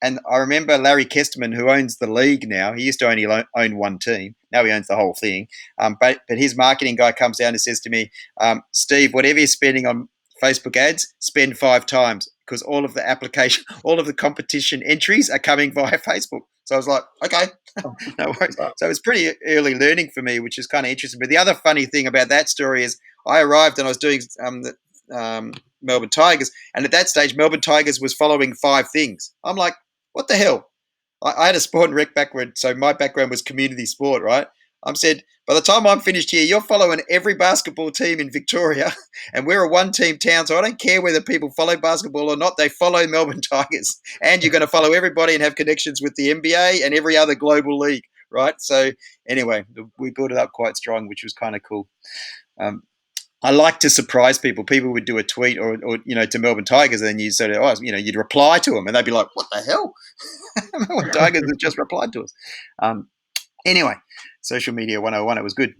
And I remember Larry Kesterman, who owns the league now. He used to only own one team. Now he owns the whole thing. But his marketing guy comes down and says to me, Steve, whatever you're spending on Facebook ads, spend 5 times because all of the competition entries are coming via Facebook. So I was like, okay, Oh, no worries. wow. So it was pretty early learning for me, which is kind of interesting. But the other funny thing about that story is I arrived and I was doing Melbourne Tigers, and at that stage, Melbourne Tigers was following 5 things. I'm like, what the hell? I had a sport and rec background, so my background was community sport, right? I'm said, by the time I'm finished here, you're following every basketball team in Victoria, and we're a one-team town, so I don't care whether people follow basketball or not. They follow Melbourne Tigers, and you're going to follow everybody and have connections with the NBA and every other global league, right? So anyway, we built it up quite strong, which was kind of cool. Um, I like to surprise people. People would do a tweet or to Melbourne Tigers, and then you sort of, you'd reply to them, and they'd be like, "What the hell?" Melbourne Tigers have just replied to us. Anyway, social media 101, it was good.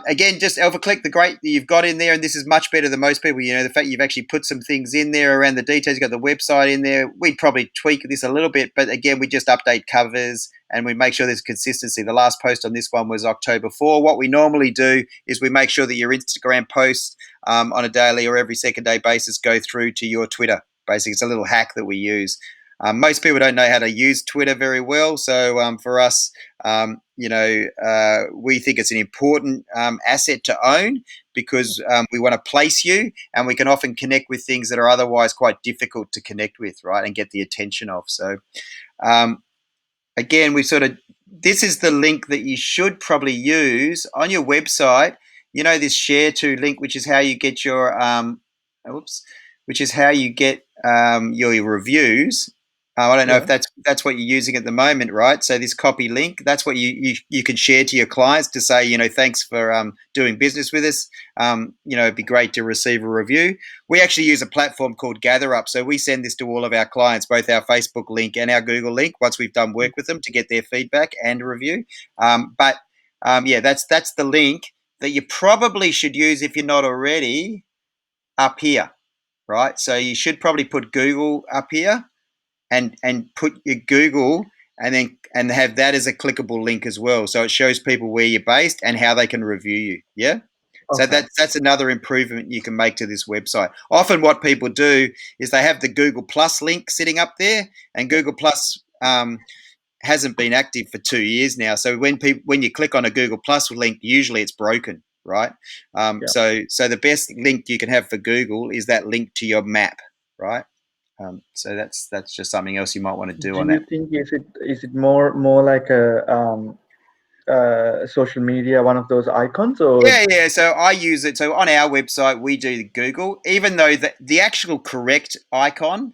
Again, just AlphaClick, the great that you've got in there, and this is much better than most people. The fact you've actually put some things in there around the details, you've got the website in there. We'd probably tweak this a little bit, but again, we just update covers and we make sure there's consistency. The last post on this one was October 4. What we normally do is we make sure that your Instagram posts on a daily or every second day basis go through to your Twitter. Basically, it's a little hack that we use. Most people don't know how to use Twitter very well, so for us, we think it's an important asset to own because we want to place you, and we can often connect with things that are otherwise quite difficult to connect with, right, and get the attention of. So again, this is the link that you should probably use on your website. This share to link, which is how you get your your reviews. I don't know if Yeah. that's what you're using at the moment, right? So this copy link, that's what you can share to your clients to say, thanks for doing business with us. It'd be great to receive a review. We actually use a platform called GatherUp, so we send this to all of our clients, both our Facebook link and our Google link, once we've done work with them to get their feedback and a review. That's the link that you probably should use if you're not already up here, right? So you should probably put Google up here and put your Google and have that as a clickable link as well. So it shows people where you're based and how they can review you. Yeah. So Okay. that's another improvement you can make to this website. Often what people do is they have the Google Plus link sitting up there, and Google Plus hasn't been active for 2 years now. So when you click on a Google Plus link, usually it's broken, right? Yeah. So the best link you can have for Google is that link to your map, right? So that's just something else you might want to do Do on you that. think is it more like a social media, one of those icons, or Yeah. So I use it. So on our website, we do the Google, even though the actual correct icon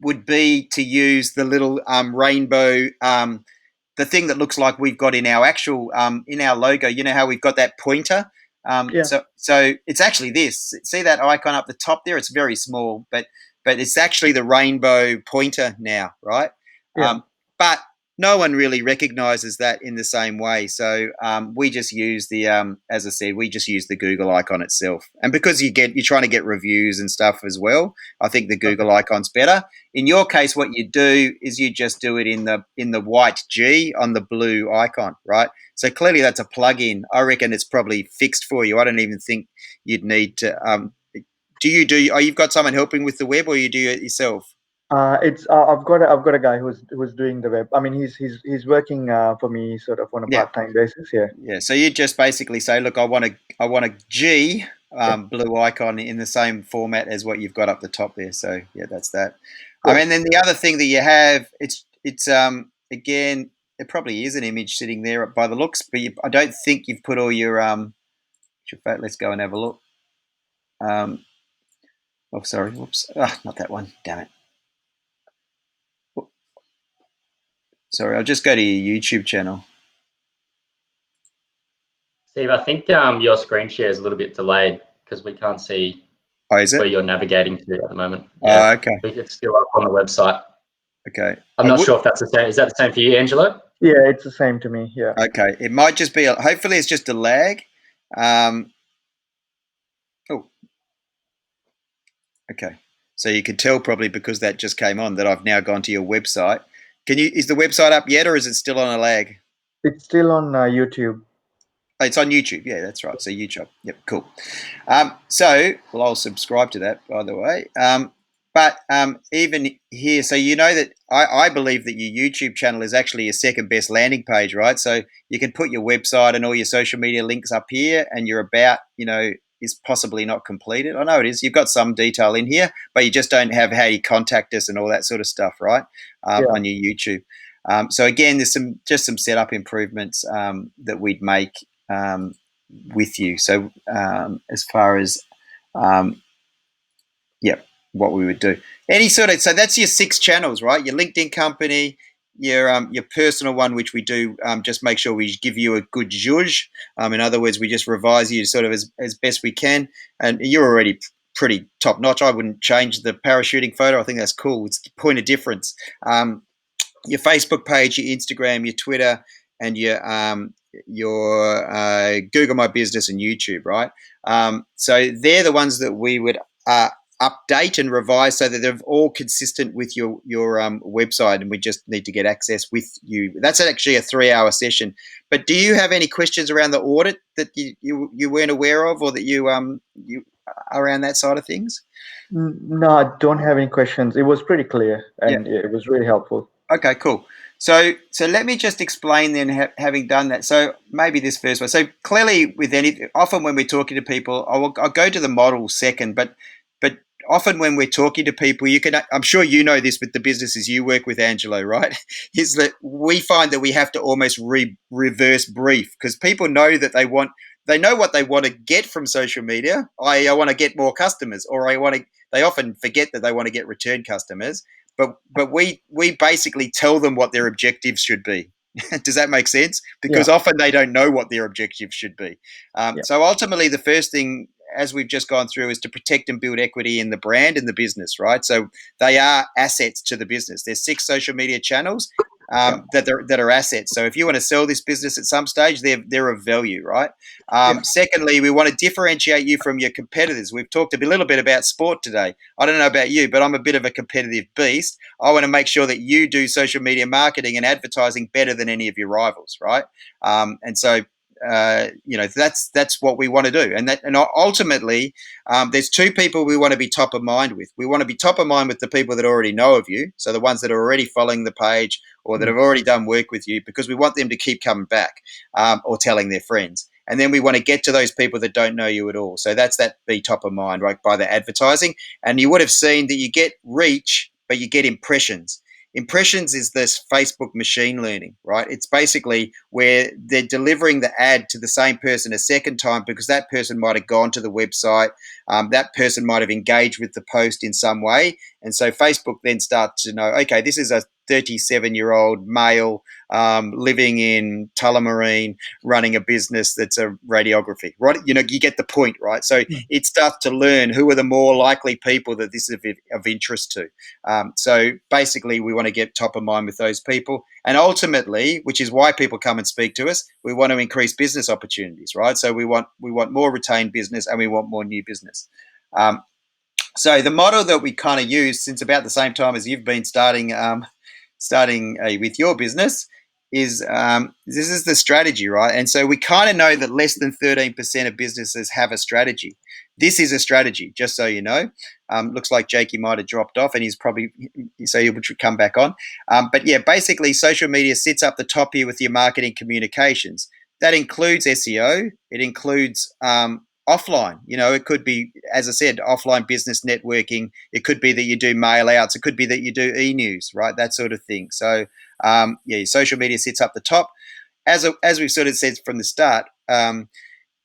would be to use the little rainbow, the thing that looks like we've got in our actual in our logo. You know how we've got that pointer. yeah, So it's actually this. See that icon up the top there? It's very small, but it's actually the rainbow pointer now, right? yeah, But no one really recognizes that in the same way. So we just use as I said, we just use the Google icon itself. And because you're trying to get reviews and stuff as well, I think the okay. Google icon's better. In your case, what you do is you just do it in the white G on the blue icon, right? So clearly that's a plug-in. I reckon it's probably fixed for you. I don't even think you'd need to. You've got someone helping with the web, or you do it yourself? It's I've got a guy who's doing the web. I mean, he's working for me sort of on a Yeah. part-time basis. Yeah, Yeah, so you just basically say, look, I want a G yeah, blue icon in the same format as what you've got up the top there. So yeah, that's that. cool. And then the other thing that you have, it's again, it probably is an image sitting there by the looks, but I don't think you've put all your in fact, let's go and have a look. Oh, sorry, whoops, not that one. Damn it. Sorry, I'll just go to your YouTube channel. Steve, I think your screen share is a little bit delayed because we can't see Oh, is where it? you're navigating to at the moment. Oh, Yeah, okay, it's still up on the website. okay. I'm I not would. sure if that's the same. Is that the same for you, Angelo? Yeah, it's the same to me. Yeah. Okay, it might just be. Hopefully, it's just a lag. Um, oh, okay. So you can tell probably because that just came on that I've now gone to your website. Is the website up yet, or is it still on a lag? It's still on YouTube. Oh, it's on YouTube. Yeah, that's right. So YouTube. Yep, cool. Well, I'll subscribe to that, by the way. But even here, so you know that I believe that your YouTube channel is actually your second best landing page, right? So you can put your website and all your social media links up here, and your about, is possibly not completed. I know it is. You've got some detail in here, but you just don't have how you contact us and all that sort of stuff, right? Yeah. On your YouTube. So again, there's some setup improvements that we'd make um, with you. So as far as um, yeah, what we would do, any sort of, so that's your 6 channels, right? Your LinkedIn company, your personal one, which we do just make sure we give you a good zhuzh. In other words, we just revise you sort of as best we can, and you're already pretty top notch. I wouldn't change the parachuting photo. I think that's cool. It's the point of difference. Your Facebook page, your Instagram, your Twitter, and your Google My Business and YouTube, right? So they're the ones that we would update and revise so that they're all consistent with your website, and we just need to get access with you. That's actually a 3-hour session. But do you have any questions around the audit that you weren't aware of, or that you around that side of things? No, I don't have any questions. It was pretty clear, Yeah. and it was really helpful. Okay, cool. So let me just explain then, having done that. So maybe this first one. So clearly, often when we're talking to people, I'll go to the model second, but often when we're talking to people, I'm sure you know this with the businesses you work with, Angelo, right? Is that we find that we have to almost reverse brief, because people know that they know what they want to get from social media. I want to get more customers, or they often forget that they want to get return customers. But we basically tell them what their objectives should be. Does that make sense? Yeah, Because often they don't know what their objectives should be. yeah, So ultimately, the first thing, as we've just gone through, is to protect and build equity in the brand and the business, right? So they are assets to the business. There's 6 social media channels yeah, that are assets. So if you want to sell this business at some stage, they're of value, right? yeah, Secondly, we want to differentiate you from your competitors. We've talked a little bit about sport today. I don't know about you, but I'm a bit of a competitive beast. I want to make sure that you do social media marketing and advertising better than any of your rivals, right? And so that's what we want to do. And ultimately, there's 2 people we want to be top of mind with. We want to be top of mind with the people that already know of you, so the ones that are already following the page or that mm, have already done work with you, because we want them to keep coming back or telling their friends. And then we want to get to those people that don't know you at all. So that's that be top of mind, right, by the advertising. And you would have seen that you get reach, but you get impressions. Impressions is this Facebook machine learning, right? It's basically where they're delivering the ad to the same person a second time, because that person might have gone to the website, that person might have engaged with the post in some way. And so Facebook then starts to know, okay, this is a 37-year-old male living in Tullamarine, running a business that's a radiography, right? You get the point, right? So mm, it starts to learn who are the more likely people that this is of interest to. So basically, we want to get top of mind with those people. And ultimately, which is why people come and speak to us, we want to increase business opportunities, right? So we want more retained business, and we want more new business. Um, so the model that we kind of use since about the same time as you've been starting with your business is this is the strategy, right? And so we kind of know that less than 13% of businesses have a strategy. This is a strategy, just so you know. Looks like Jakey might have dropped off, and he's probably, so he would come back on. But yeah, basically, social media sits up the top here with your marketing communications. That includes SEO. It includes offline. It could be, as I said, offline business networking. It could be that you do mail outs. It could be that you do e-news, right? That sort of thing. So, yeah, social media sits up the top. As we've sort of said from the start,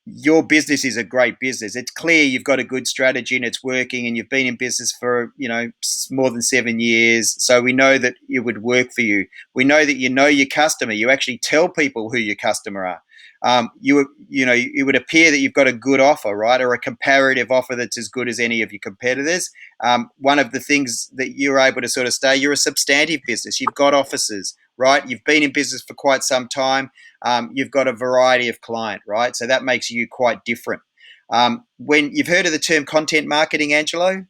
your business is a great business. It's clear you've got a good strategy and it's working, and you've been in business for more than 7 years. So we know that it would work for you. We know that you know your customer. You actually tell people who your customer are. It would appear that you've got a good offer, right, or a comparative offer that's as good as any of your competitors. One of the things that you're able to sort of say, you're a substantive business. You've got offices, right? You've been in business for quite some time. You've got a variety of client, right? So that makes you quite different. When you've heard of the term content marketing, Angelo?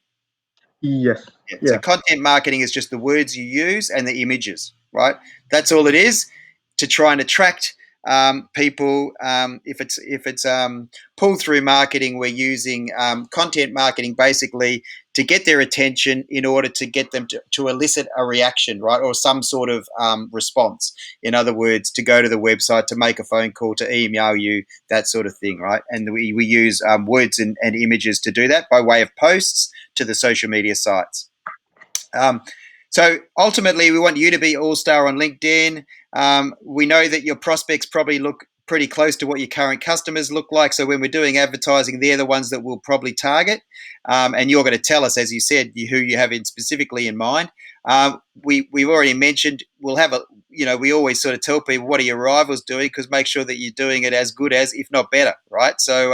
yes, Yeah. So yeah, content marketing is just the words you use and the images, right? That's all it is, to try and attract people. If it's pull through marketing, we're using content marketing basically to get their attention in order to get them to elicit a reaction, right, or some sort of response. In other words, to go to the website, to make a phone call, to email you, that sort of thing, right? And we use words and images to do that by way of posts to the social media sites. Um, so ultimately, we want you to be all-star on LinkedIn. We know that your prospects probably look pretty close to what your current customers look like. So when we're doing advertising, they're the ones that we'll probably target. And you're going to tell us, as you said, who you have specifically in mind. We've already mentioned we'll have we always sort of tell people, what are your rivals doing? Because make sure that you're doing it as good as, if not better, right? So,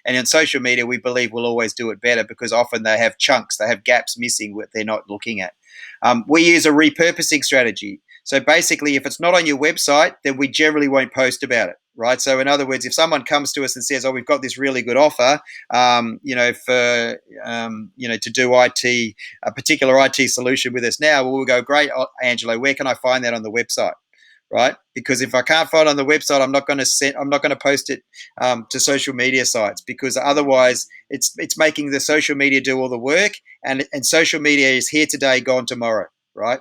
and in social media, we believe we'll always do it better because often they have chunks, they have gaps missing what they're not looking at. We use a repurposing strategy. So basically, if it's not on your website, then we generally won't post about it, right? So in other words, if someone comes to us and says, "Oh, we've got this really good offer, to do IT, a particular IT solution with us now," well, we'll go, "Great, Angelo, where can I find that on the website?" Right? Because if I can't find it on the website, I'm not going to post it to social media sites, because otherwise it's making the social media do all the work, and social media is here today, gone tomorrow, right?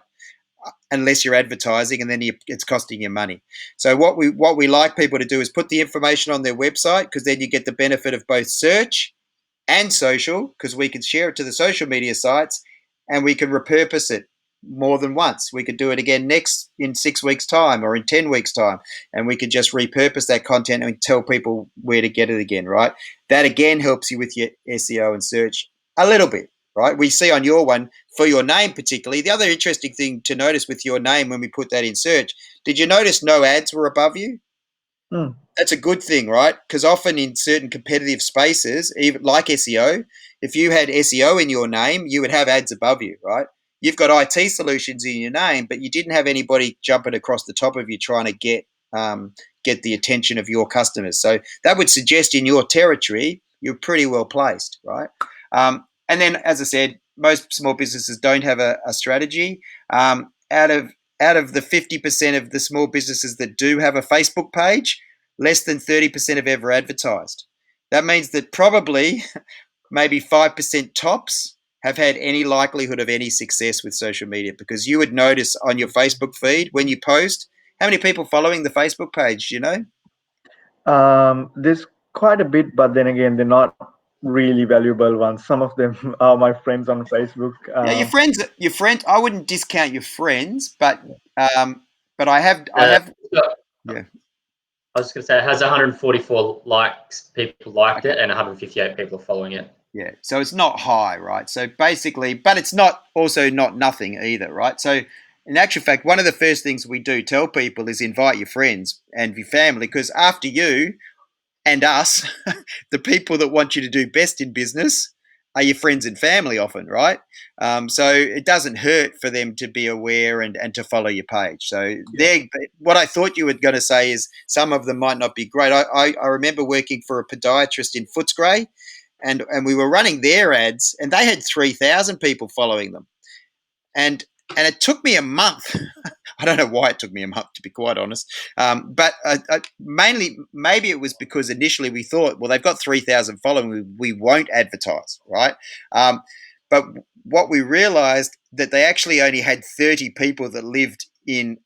Unless you're advertising, and then it's costing you money. So what we like people to do is put the information on their website, because then you get the benefit of both search and social, because we can share it to the social media sites and we can repurpose it more than once. We could do it again in 6 weeks' time or in 10 weeks' time, and we could just repurpose that content and tell people where to get it again, right? That again helps you with your SEO and search a little bit, right? We see on your one, for your name particularly, the other interesting thing to notice with your name when we put that in search, did you notice no ads were above you? Hmm. That's a good thing, right? Because often in certain competitive spaces, even like SEO, if you had SEO in your name, you would have ads above you, right? You've got IT solutions in your name, but you didn't have anybody jumping across the top of you trying to get the attention of your customers. So that would suggest in your territory you're pretty well placed, right? And then, as I said, most small businesses don't have a strategy. Out of the 50% of the small businesses that do have a Facebook page, less than 30% have ever advertised. That means that probably maybe 5% tops have had any likelihood of any success with social media, because you would notice on your Facebook feed when you post, how many people following the Facebook page, you know? There's quite a bit, but then again, they're not really valuable ones. Some of them are my friends on Facebook. Yeah, your friends. I wouldn't discount your friends, but I Uh, have, yeah, I was going to say it has 144 likes. People liked okay. it, and 158 people are following it. Yeah, so it's not high, right? So basically, but it's not also not nothing either, right? So in actual fact, one of the first things we do tell people is invite your friends and your family, because after you and us, the people that want you to do best in business are your friends and family often, right? So it doesn't hurt for them to be aware and to follow your page. So Yeah. what I thought you were going to say is some of them might not be great. I remember working for a podiatrist in Footscray, and we were running their ads, and they had 3,000 people following them, and it took me a month. I don't know why it took me a month, to be quite honest, but mainly maybe it was because initially we thought, well, they've got 3,000 following, we won't advertise, right? But what we realised, that they actually only had 30 people that lived in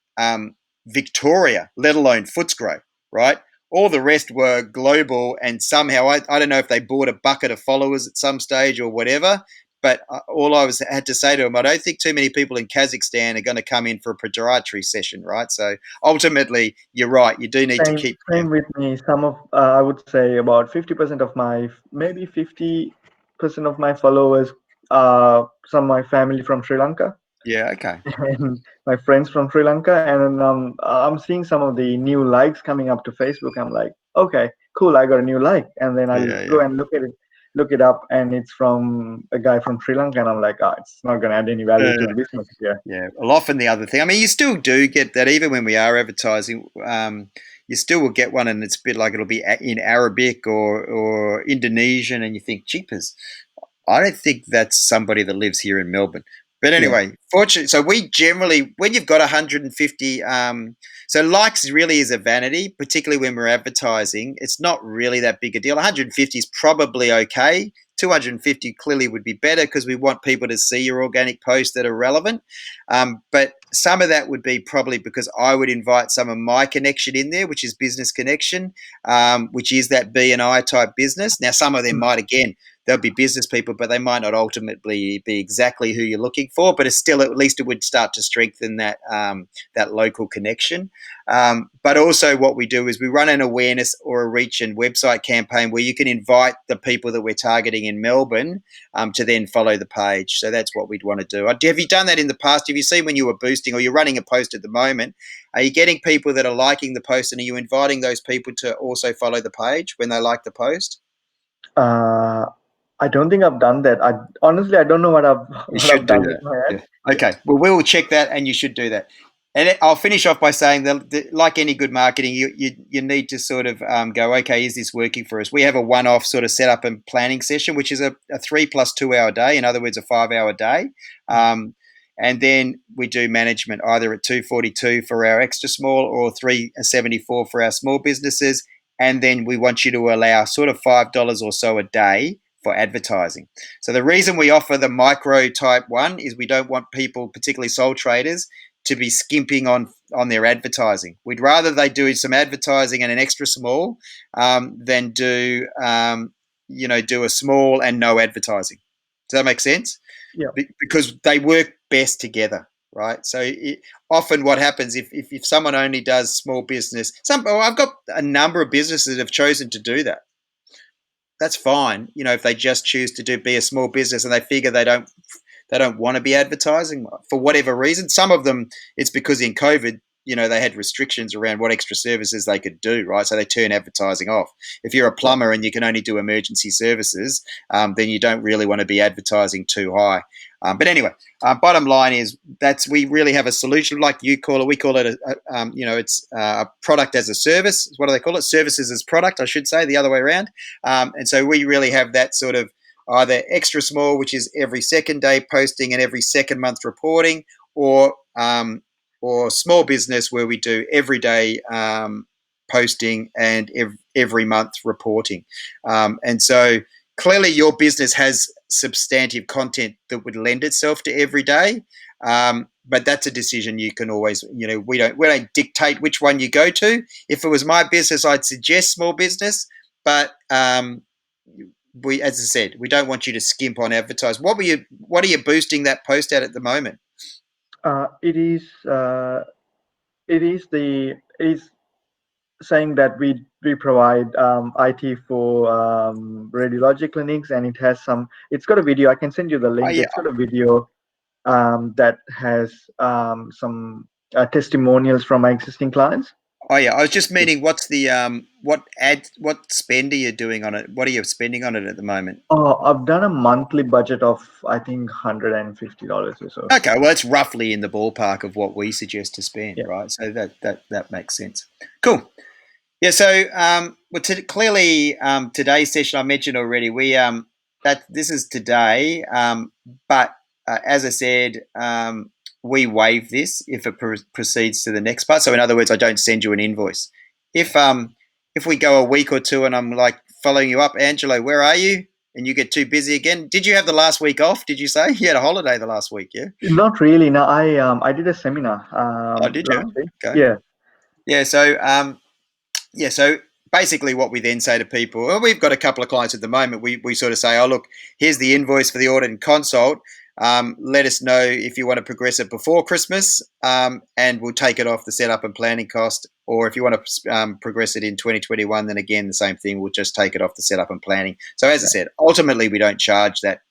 Victoria, let alone Footscray, right? All the rest were global, and somehow I don't know if they bought a bucket of followers at some stage or whatever. But all I had to say to them, I don't think too many people in Kazakhstan are going to come in for a podiatry session, right? So ultimately, you're right. You do need to Same, keep. Yeah, same with me. Some of I would say about 50% of my, maybe 50% of my followers are some of my family from Sri Lanka yeah, okay, and my friends from Sri Lanka. And I'm seeing some of the new likes coming up to Facebook. I'm like, okay, cool, I got a new like, and then I'll yeah, go yeah. and look it up, and it's from a guy from Sri Lanka, and I'm like, ah, it's not gonna add any value to Uh, the business here. Yeah, well, often the other thing, I mean, you still do get that even when we are advertising. You still will get one, and it's a bit like it'll be in Arabic or Indonesian, and you think, jeepers, I don't think that's somebody that lives here in Melbourne. But Yeah. anyway, fortunately, so we generally, when you've got 150 So likes really is a vanity, particularly when we're advertising. It's not really that big a deal. 150 is probably okay. 250 clearly would be better because we want people to see your organic posts that are relevant. But some of that would be probably because I would invite some of my connection in there, which is business connection, which is that B&I type business. Now, some of them might, again, they'll be business people, but they might not ultimately be exactly who you're looking for. But it's still, at least it would start to strengthen that that local connection. But also, what we do is we run an awareness or a reach and website campaign where you can invite the people that we're targeting in Melbourne to then follow the page. So that's what we'd want to do. Have you done that in the past? Have you seen when you were boosting, or you're running a post at the moment? Are you getting people that are liking the post, and are you inviting those people to also follow the page when they like the post? Uh, I don't think I've done that. I honestly, I don't know what I've You what I've should do done with that. my Yeah. ad. Yeah. Okay. Well, we will check that, and you should do that. And I'll finish off by saying that, like any good marketing, you need to sort of go, okay, is this working for us? We have a one-off sort of setup and planning session, which is a 3 + 2 hour day. In other words, a 5 hour day. And then we do management either at 242 for our extra small or 374 for our small businesses. And then we want you to allow sort of $5 or so a day for advertising. So the reason we offer the micro type one is we don't want people, particularly sole traders, to be skimping on their advertising. We'd rather they do some advertising and an extra small than do do a small and no advertising. Does that make sense? Yeah. Because they work best together, right? So often what happens if someone only does small business, I've got a number of businesses that have chosen to do that. That's fine, if they just choose to be a small business and they figure they don't want to be advertising for whatever reason. Some of them, it's because in COVID, they had restrictions around what extra services they could do, right? So they turn advertising off. If you're a plumber and you can only do emergency services, then you don't really want to be advertising too high. But anyway, bottom line is we really have a solution, like you call it. We call it it's a product as a service. What do they call it? Services as product, I should say, the other way around. And so we really have that sort of either extra small, which is every second day posting and every second month reporting, or small business, where we do every day posting and every month reporting. And so clearly your business has substantive content that would lend itself to every day. But that's a decision you can always, we don't dictate which one you go to. If it was my business, I'd suggest small business, but as I said, we don't want you to skimp on advertise. What are you boosting that post at the moment? It is saying that we provide IT for radiology clinics, and it has some. It's got a video. I can send you the Oh link. yeah, It's got a video that has some testimonials from my existing clients. oh yeah. I was just meaning, what's the what spend are you doing on it? What are you spending on it at the moment? Oh, I've done a monthly budget of I think $150 or so. Okay, well, it's roughly in the ballpark of what we suggest to spend, Yeah. right? So that makes sense. Cool. Yeah. So, clearly, today's session I mentioned already. That this is today, but as I said, we waive this if it proceeds to the next part. So, in other words, I don't send you an invoice. If we go a week or two and I'm like following you up, Angelo, where are you? And you get too busy again. Did you have the last week off? Did you say you had a holiday the last week? Yeah. Not really. No, I did a seminar Oh, did last you? week. Okay. Yeah. Yeah. So basically what we then say to people, well, we've got a couple of clients at the moment. We sort of say, oh, look, here's the invoice for the audit and consult. Let us know if you want to progress it before Christmas, and we'll take it off the setup and planning cost. Or if you want to progress it in 2021, then again, the same thing. We'll just take it off the setup and planning. So as I said, ultimately, we don't charge that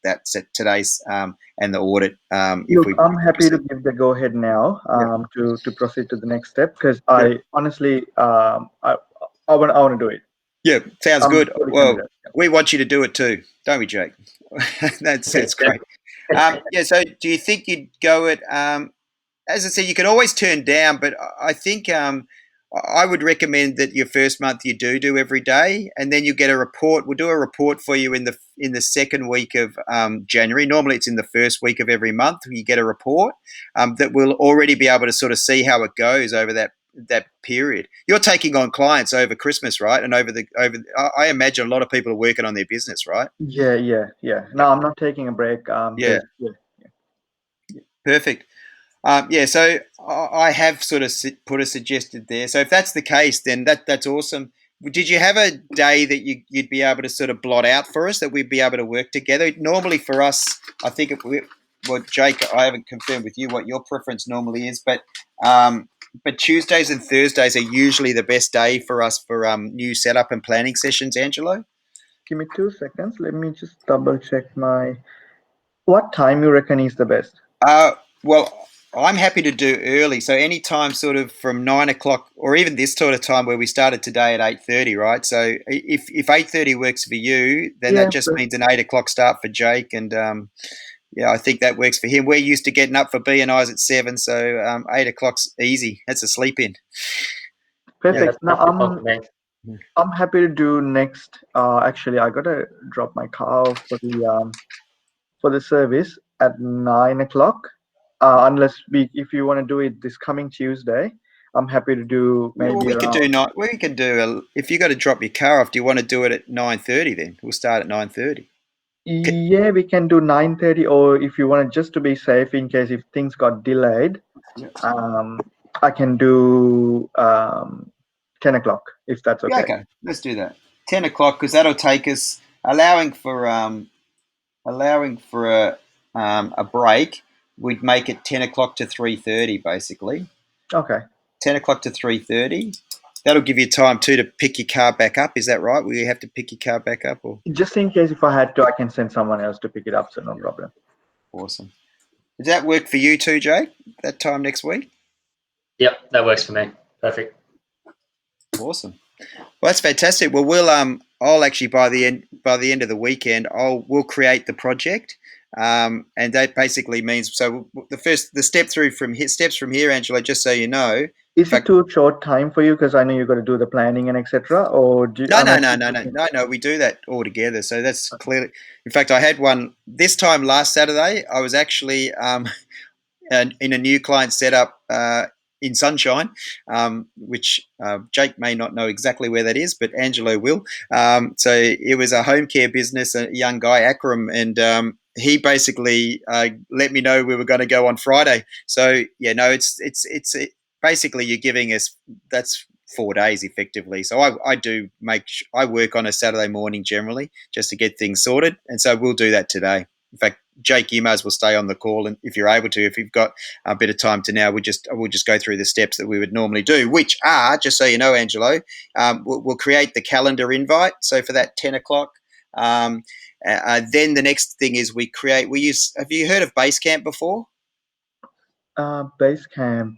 today's and the audit. If Look, we I'm happy to proceed. give the go ahead now Yeah. to proceed to the next step, because Yeah. I honestly I want to do it. Yeah, sounds I'm good. fully Well, committed. we want you to do it too, don't we, Jake? That's great. Yeah. So, do you think you'd go at? As I said, you can always turn down, but I think I would recommend that your first month you do every day, and then you get a report. We'll do a report for you in the second week of January. Normally, it's in the first week of every month. You get a report that will already be able to sort of see how it goes over that period. You're taking on clients over Christmas, right? And I imagine a lot of people are working on their business, right? Yeah. No, Yep. I'm not taking a break. Yeah, Because yeah, perfect. Yeah, so I have sort of put a suggested there. So if that's the case, then that's awesome. Did you have a day that you'd be able to sort of blot out for us that we'd be able to work together? Normally for us, I think well, Jake, I haven't confirmed with you what your preference normally is, but Tuesdays and Thursdays are usually the best day for us for new setup and planning sessions, Angelo. give me 2 seconds. Let me just double check my. What time you reckon is the best? Uh, well, I'm happy to do early. So any time sort of from 9 o'clock, or even this sort of time where we started today at 8:30, right? So if 8:30 works for you, then that Yeah, just means an 8 o'clock start for Jake, and yeah, I think that works for him. We're used to getting up for BNIs at 7, so 8 o'clock's easy. That's a sleep in. Yeah, Yeah. perfect. that's Now perfectly fine for me. I'm happy to do next. Actually, I gotta drop my car off for the service at 9 o'clock. Unless if you want to do it this coming Tuesday, I'm happy to do Yeah, well, maybe we could around. do not. We could do if you got to drop your car off. Do you want to do it at 9:30? Then we'll start at 9:30. Yeah, we can do 9:30, or if you want to just to be safe in case if things got delayed, um, I can do 10 o'clock if that's Yeah, okay. okay. Let's do that. 10 o'clock, because that'll take us, allowing for a break. We'd make it 10 o'clock to 3:30, basically. Okay. 10 o'clock to 3:30. That'll give you time too to pick your car back up. Is that right? Will you have to pick your car back up, or Just in case if I had to, I can send someone else to pick it up, so no yeah, problem. awesome. Does that work for you too, Jake? That time next week? Yep, that works for me. Perfect. Awesome. Well, that's fantastic. Well, I'll actually by the end of the weekend, we'll create the project, and that basically means so the steps from here, Angelo. Just so you know, in Is it fact, too short time for you? Because I know you got to do the planning and etc. Or no, am no, I no, still no, no, thinking? no, no. We do that all together. So that's clearly. In fact, I had one this time last Saturday. I was actually and in a new client setup in Sunshine, which Jake may not know exactly where that is, but Angelo will. So it was a home care business, a young guy, Akram, and he basically let me know we were going to go on Friday. So yeah, no, basically you're giving us that's 4 days effectively. So I do I work on a Saturday morning generally just to get things sorted, and so we'll do that today. In fact, Jake, you may as well stay on the call, and if you're able to, if you've got a bit of time to now, we'll just go through the steps that we would normally do, which are just so you know, Angelo, we'll create the calendar invite. So for that 10 o'clock, um, then the next thing is we use. Have you heard of Basecamp before? Basecamp.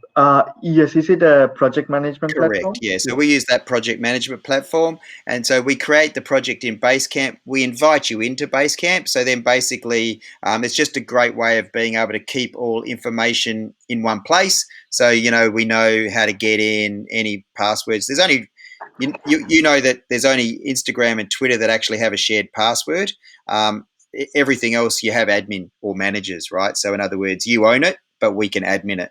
Yes. Is it a project management Correct. platform? Yeah. So Yeah. we use that project management platform, and so we create the project in Basecamp. We invite you into Basecamp. So then, basically, it's just a great way of being able to keep all information in one place. So we know how to get in any passwords. There's only you know that there's only Instagram and Twitter that actually have a shared password. Everything else you have admin or managers, right? So in other words, you own it, but we can admin it.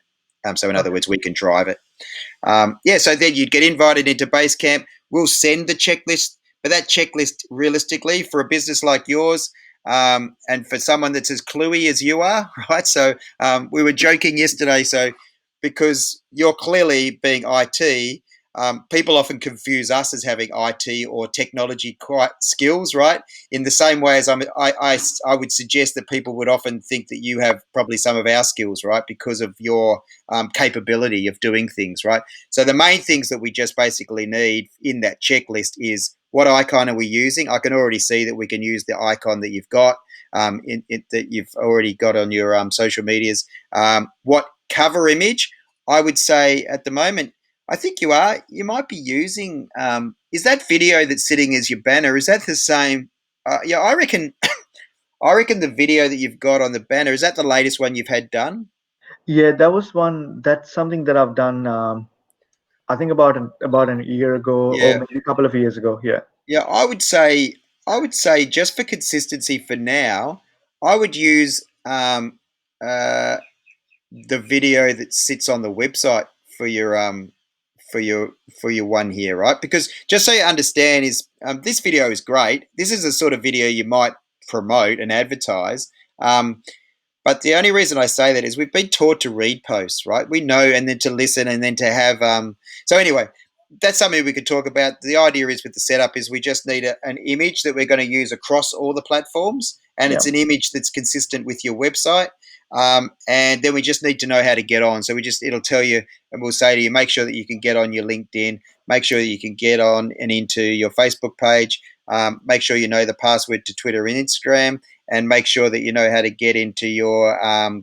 So in other Okay. words, we can drive it. Yeah, so then you'd get invited into Basecamp. We'll send the checklist, but that checklist, realistically, for a business like yours, and for someone that's as cluey as you are, right? So we were joking yesterday. So because you're clearly being IT, people often confuse us as having IT or technology quite skills, right? In the same way as I would suggest that people would often think that you have probably some of our skills, right? Because of your capability of doing things, right? So the main things that we just basically need in that checklist is what icon are we using? I can already see that we can use the icon that you've got that you've already got on your social medias. What cover image? I would say at the moment, I think you are. You might be using. Is that video that's sitting as your banner? Is that the same? Yeah, I reckon. I reckon the video that you've got on the banner is that the latest one you've had done. Yeah, that was one. That's something that I've done. I think about an year ago, or Yeah, maybe a couple of years ago. Yeah. yeah. I would say just for consistency for now, I would use uh, the video that sits on the website for your for your one here, right? Because just so you understand, is this video is great. This is the sort of video you might promote and advertise. But the only reason I say that is we've been taught to read posts, right? We know, and then to listen, and then to have. So anyway, that's something we could talk about. The idea is with the setup is we just need an image that we're going to use across all the platforms, and Yeah. it's an image that's consistent with your website. And then we just need to know how to get on. So it'll tell you, and we'll say to you, make sure that you can get on your LinkedIn, make sure that you can get on and into your Facebook page, make sure you know the password to Twitter and Instagram, and make sure that you know how to get into your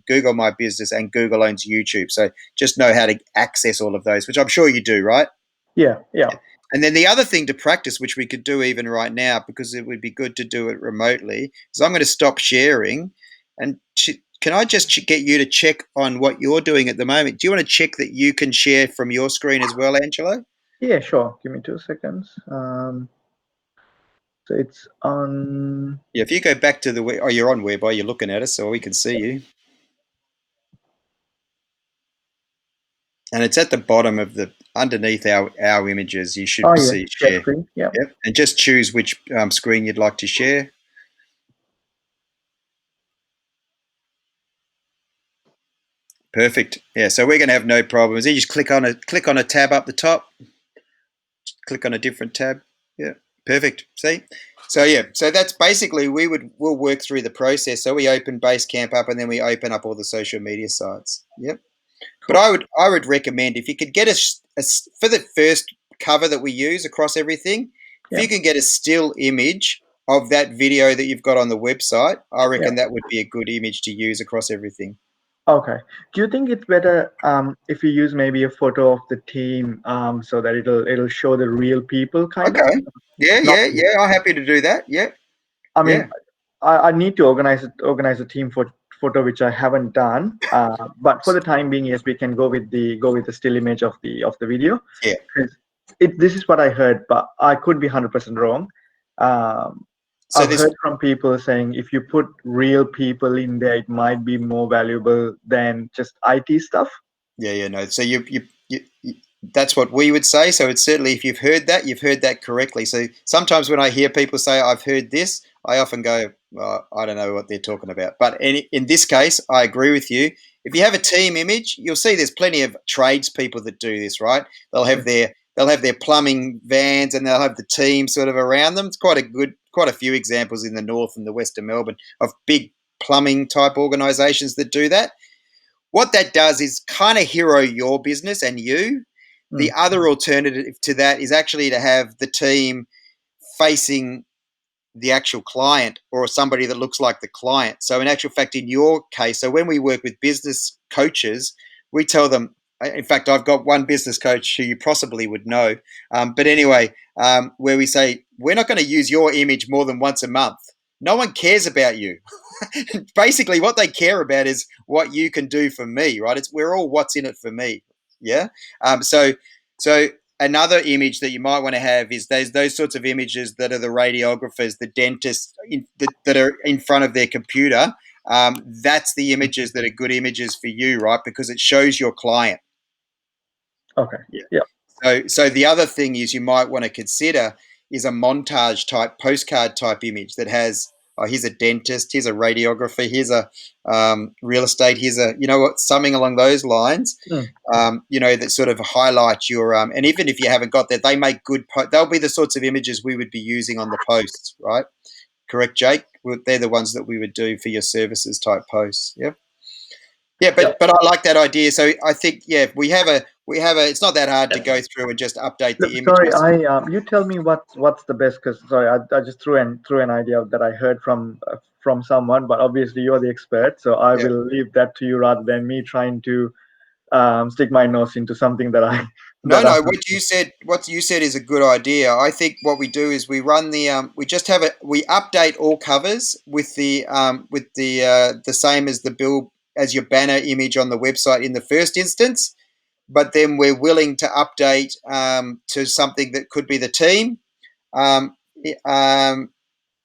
Google My Business, and Google owns YouTube. So just know how to access all of those, which I'm sure you do, right? Yeah. Yeah. And then the other thing to practice, which we could do even right now, because it would be good to do it remotely, is I'm going to stop sharing. And can I just get you to check on what you're doing at the moment? Do you want to check that you can share from your screen as well, Angelo? Yeah. Sure. Give me 2 seconds. So it's on. Yeah, if you go back to the web, oh, you're on web, you're looking at us, so we can see you. And it's at the bottom of underneath our images. You should Oh yeah. see Share share. screen. Yeah. Yep. And just choose which screen you'd like to share. Perfect. Yeah. So we're going to have no problems. You just click on a tab up the top. Click on a different tab. Yeah. Perfect. See. So yeah. So that's basically we'll work through the process. So we open Basecamp up, and then we open up all the social media sites. Yep. But Cool. I would recommend, if you could get for the first cover that we use across everything, if Yeah. you can get a still image of that video that you've got on the website, I Yeah. reckon that would be a good image to use across everything. Okay. Do you think it's better if you use maybe a photo of the team so that it'll show the real people kind of? Okay. Yeah, Not. yeah, yeah. I'm happy to do that. Yeah, I mean, yeah, I need to organize a team for photo which I haven't done. But for the time being, yes, we can go with the still image of the video. yeah. 'Cause this is what I heard, but I could be 100% wrong. Um, So I've there's heard from people saying if you put real people in there, it might be more valuable than just IT stuff. Yeah, no. So you that's what we would say. So it's certainly, if you've heard that correctly. So sometimes when I hear people say I've heard this, I often go, well, I don't know what they're talking about. But in this case, I agree with you. If you have a team image, you'll see there's plenty of tradespeople that do this, right? Yeah. They'll have their plumbing vans, and they'll have the team sort of around them. It's quite a few examples in the north and the west of Melbourne of big plumbing type organisations that do that. What that does is kind of hero your business and you. The Mm, other alternative to that is actually to have the team facing the actual client, or somebody that looks like the client. So in actual fact, in your case, so when we work with business coaches, we tell them, in fact, I've got one business coach who you possibly would know. But anyway, where we say, we're not going to use your image more than once a month. No one cares about you. Basically, what they care about is what you can do for me, right? We're all what's in it for me. Yeah. So another image that you might want to have is those sorts of images that are the radiographers, the dentists that are in front of their computer. That's the mm. images that are good images for you, right? Because it shows your client. Okay. Yeah. Yeah. So the other thing is you might want to consider is a montage type postcard type image that has, oh, here's a dentist, here's a radiographer, here's a real estate, here's a, something along those lines. Mm, That sort of highlight your and even if you haven't got that, they make good. They'll be the sorts of images we would be using on the posts, right? Correct, Jake? They're the ones that we would do for your services type posts. Yep. Yeah, but Yep. I like that idea. So I think, yeah, we have a. It's not that hard to go through and just update Look, the sorry, images. I you tell me what's the best, because sorry, I just threw an idea that I heard from someone, but obviously you're the expert, so I Yeah. will leave that to you rather than me trying to stick my nose into something that I No, that I no. What you said is a good idea. I think what we do is we run we just have we update all covers with the same as the bill as your banner image on the website in the first instance, but then we're willing to update to something that could be the team, um, um,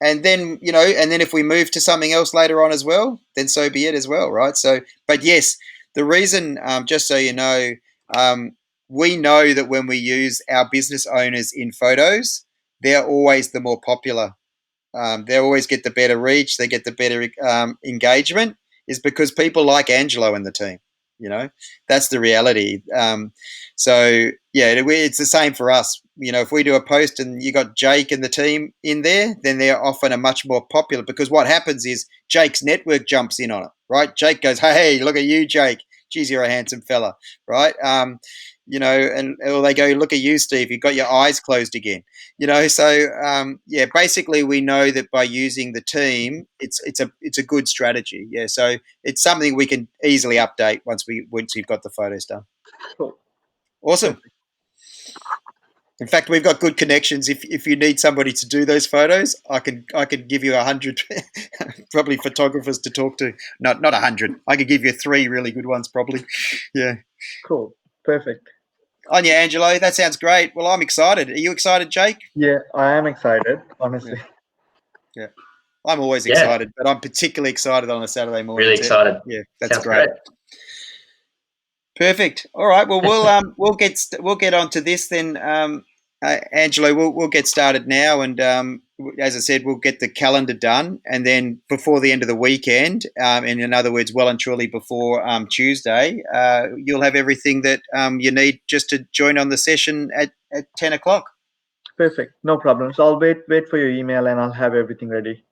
and then if we move to something else later on as well, then so be it as well, right? So, but yes, the reason, just so you know. Um, we know that when we use our business owners in photos, they're always the more popular. They always get the better reach. They get the better engagement. Is because people like Angelo and the team. You know, that's the reality. So yeah, it's the same for us. You know, if we do a post and you got Jake and the team in there, then they're often a much more popular, because what happens is Jake's network jumps in on it, right? Jake goes, "Hey, look at you, Jake. Geez, you're a handsome fella," right? You know, and or they go, "Look at you, Steve. You've got your eyes closed again." You know, so yeah, basically we know that by using the team, it's a good strategy. Yeah, so it's something we can easily update once you've got the photos done. Cool. Awesome. Perfect. In fact, we've got good connections. If you need somebody to do those photos, I could give you 100 probably photographers to talk to. Not 100. I could give you 3 really good ones probably. Yeah. Cool. Perfect. On you, Angelo. That sounds great. Well, I'm excited. Are you excited, Jake? Yeah, I am excited, Yeah. honestly. Yeah. I'm always Yeah, excited, but I'm particularly excited on a Saturday really morning too. excited. Yeah, that's Sounds great. great. Perfect. All right. Well, we'll get onto this then, Angelo. We'll get started now, and as I said, we'll get the calendar done, and then before the end of the weekend, and in other words, well and truly before Tuesday, you'll have everything that you need just to join on the session at 10 o'clock. Perfect. No problem. So I'll wait for your email and I'll have everything ready.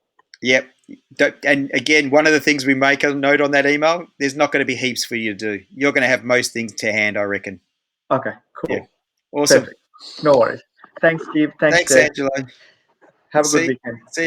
Yep. And again, one of the things we make a note on that email, there's not going to be heaps for you to do. You're going to have most things to hand, I reckon. Okay, Yeah. cool. Awesome. Perfect. No worries. Thanks, Steve. Thanks, Thanks, Jake. Angelo. Have a good See, weekend. see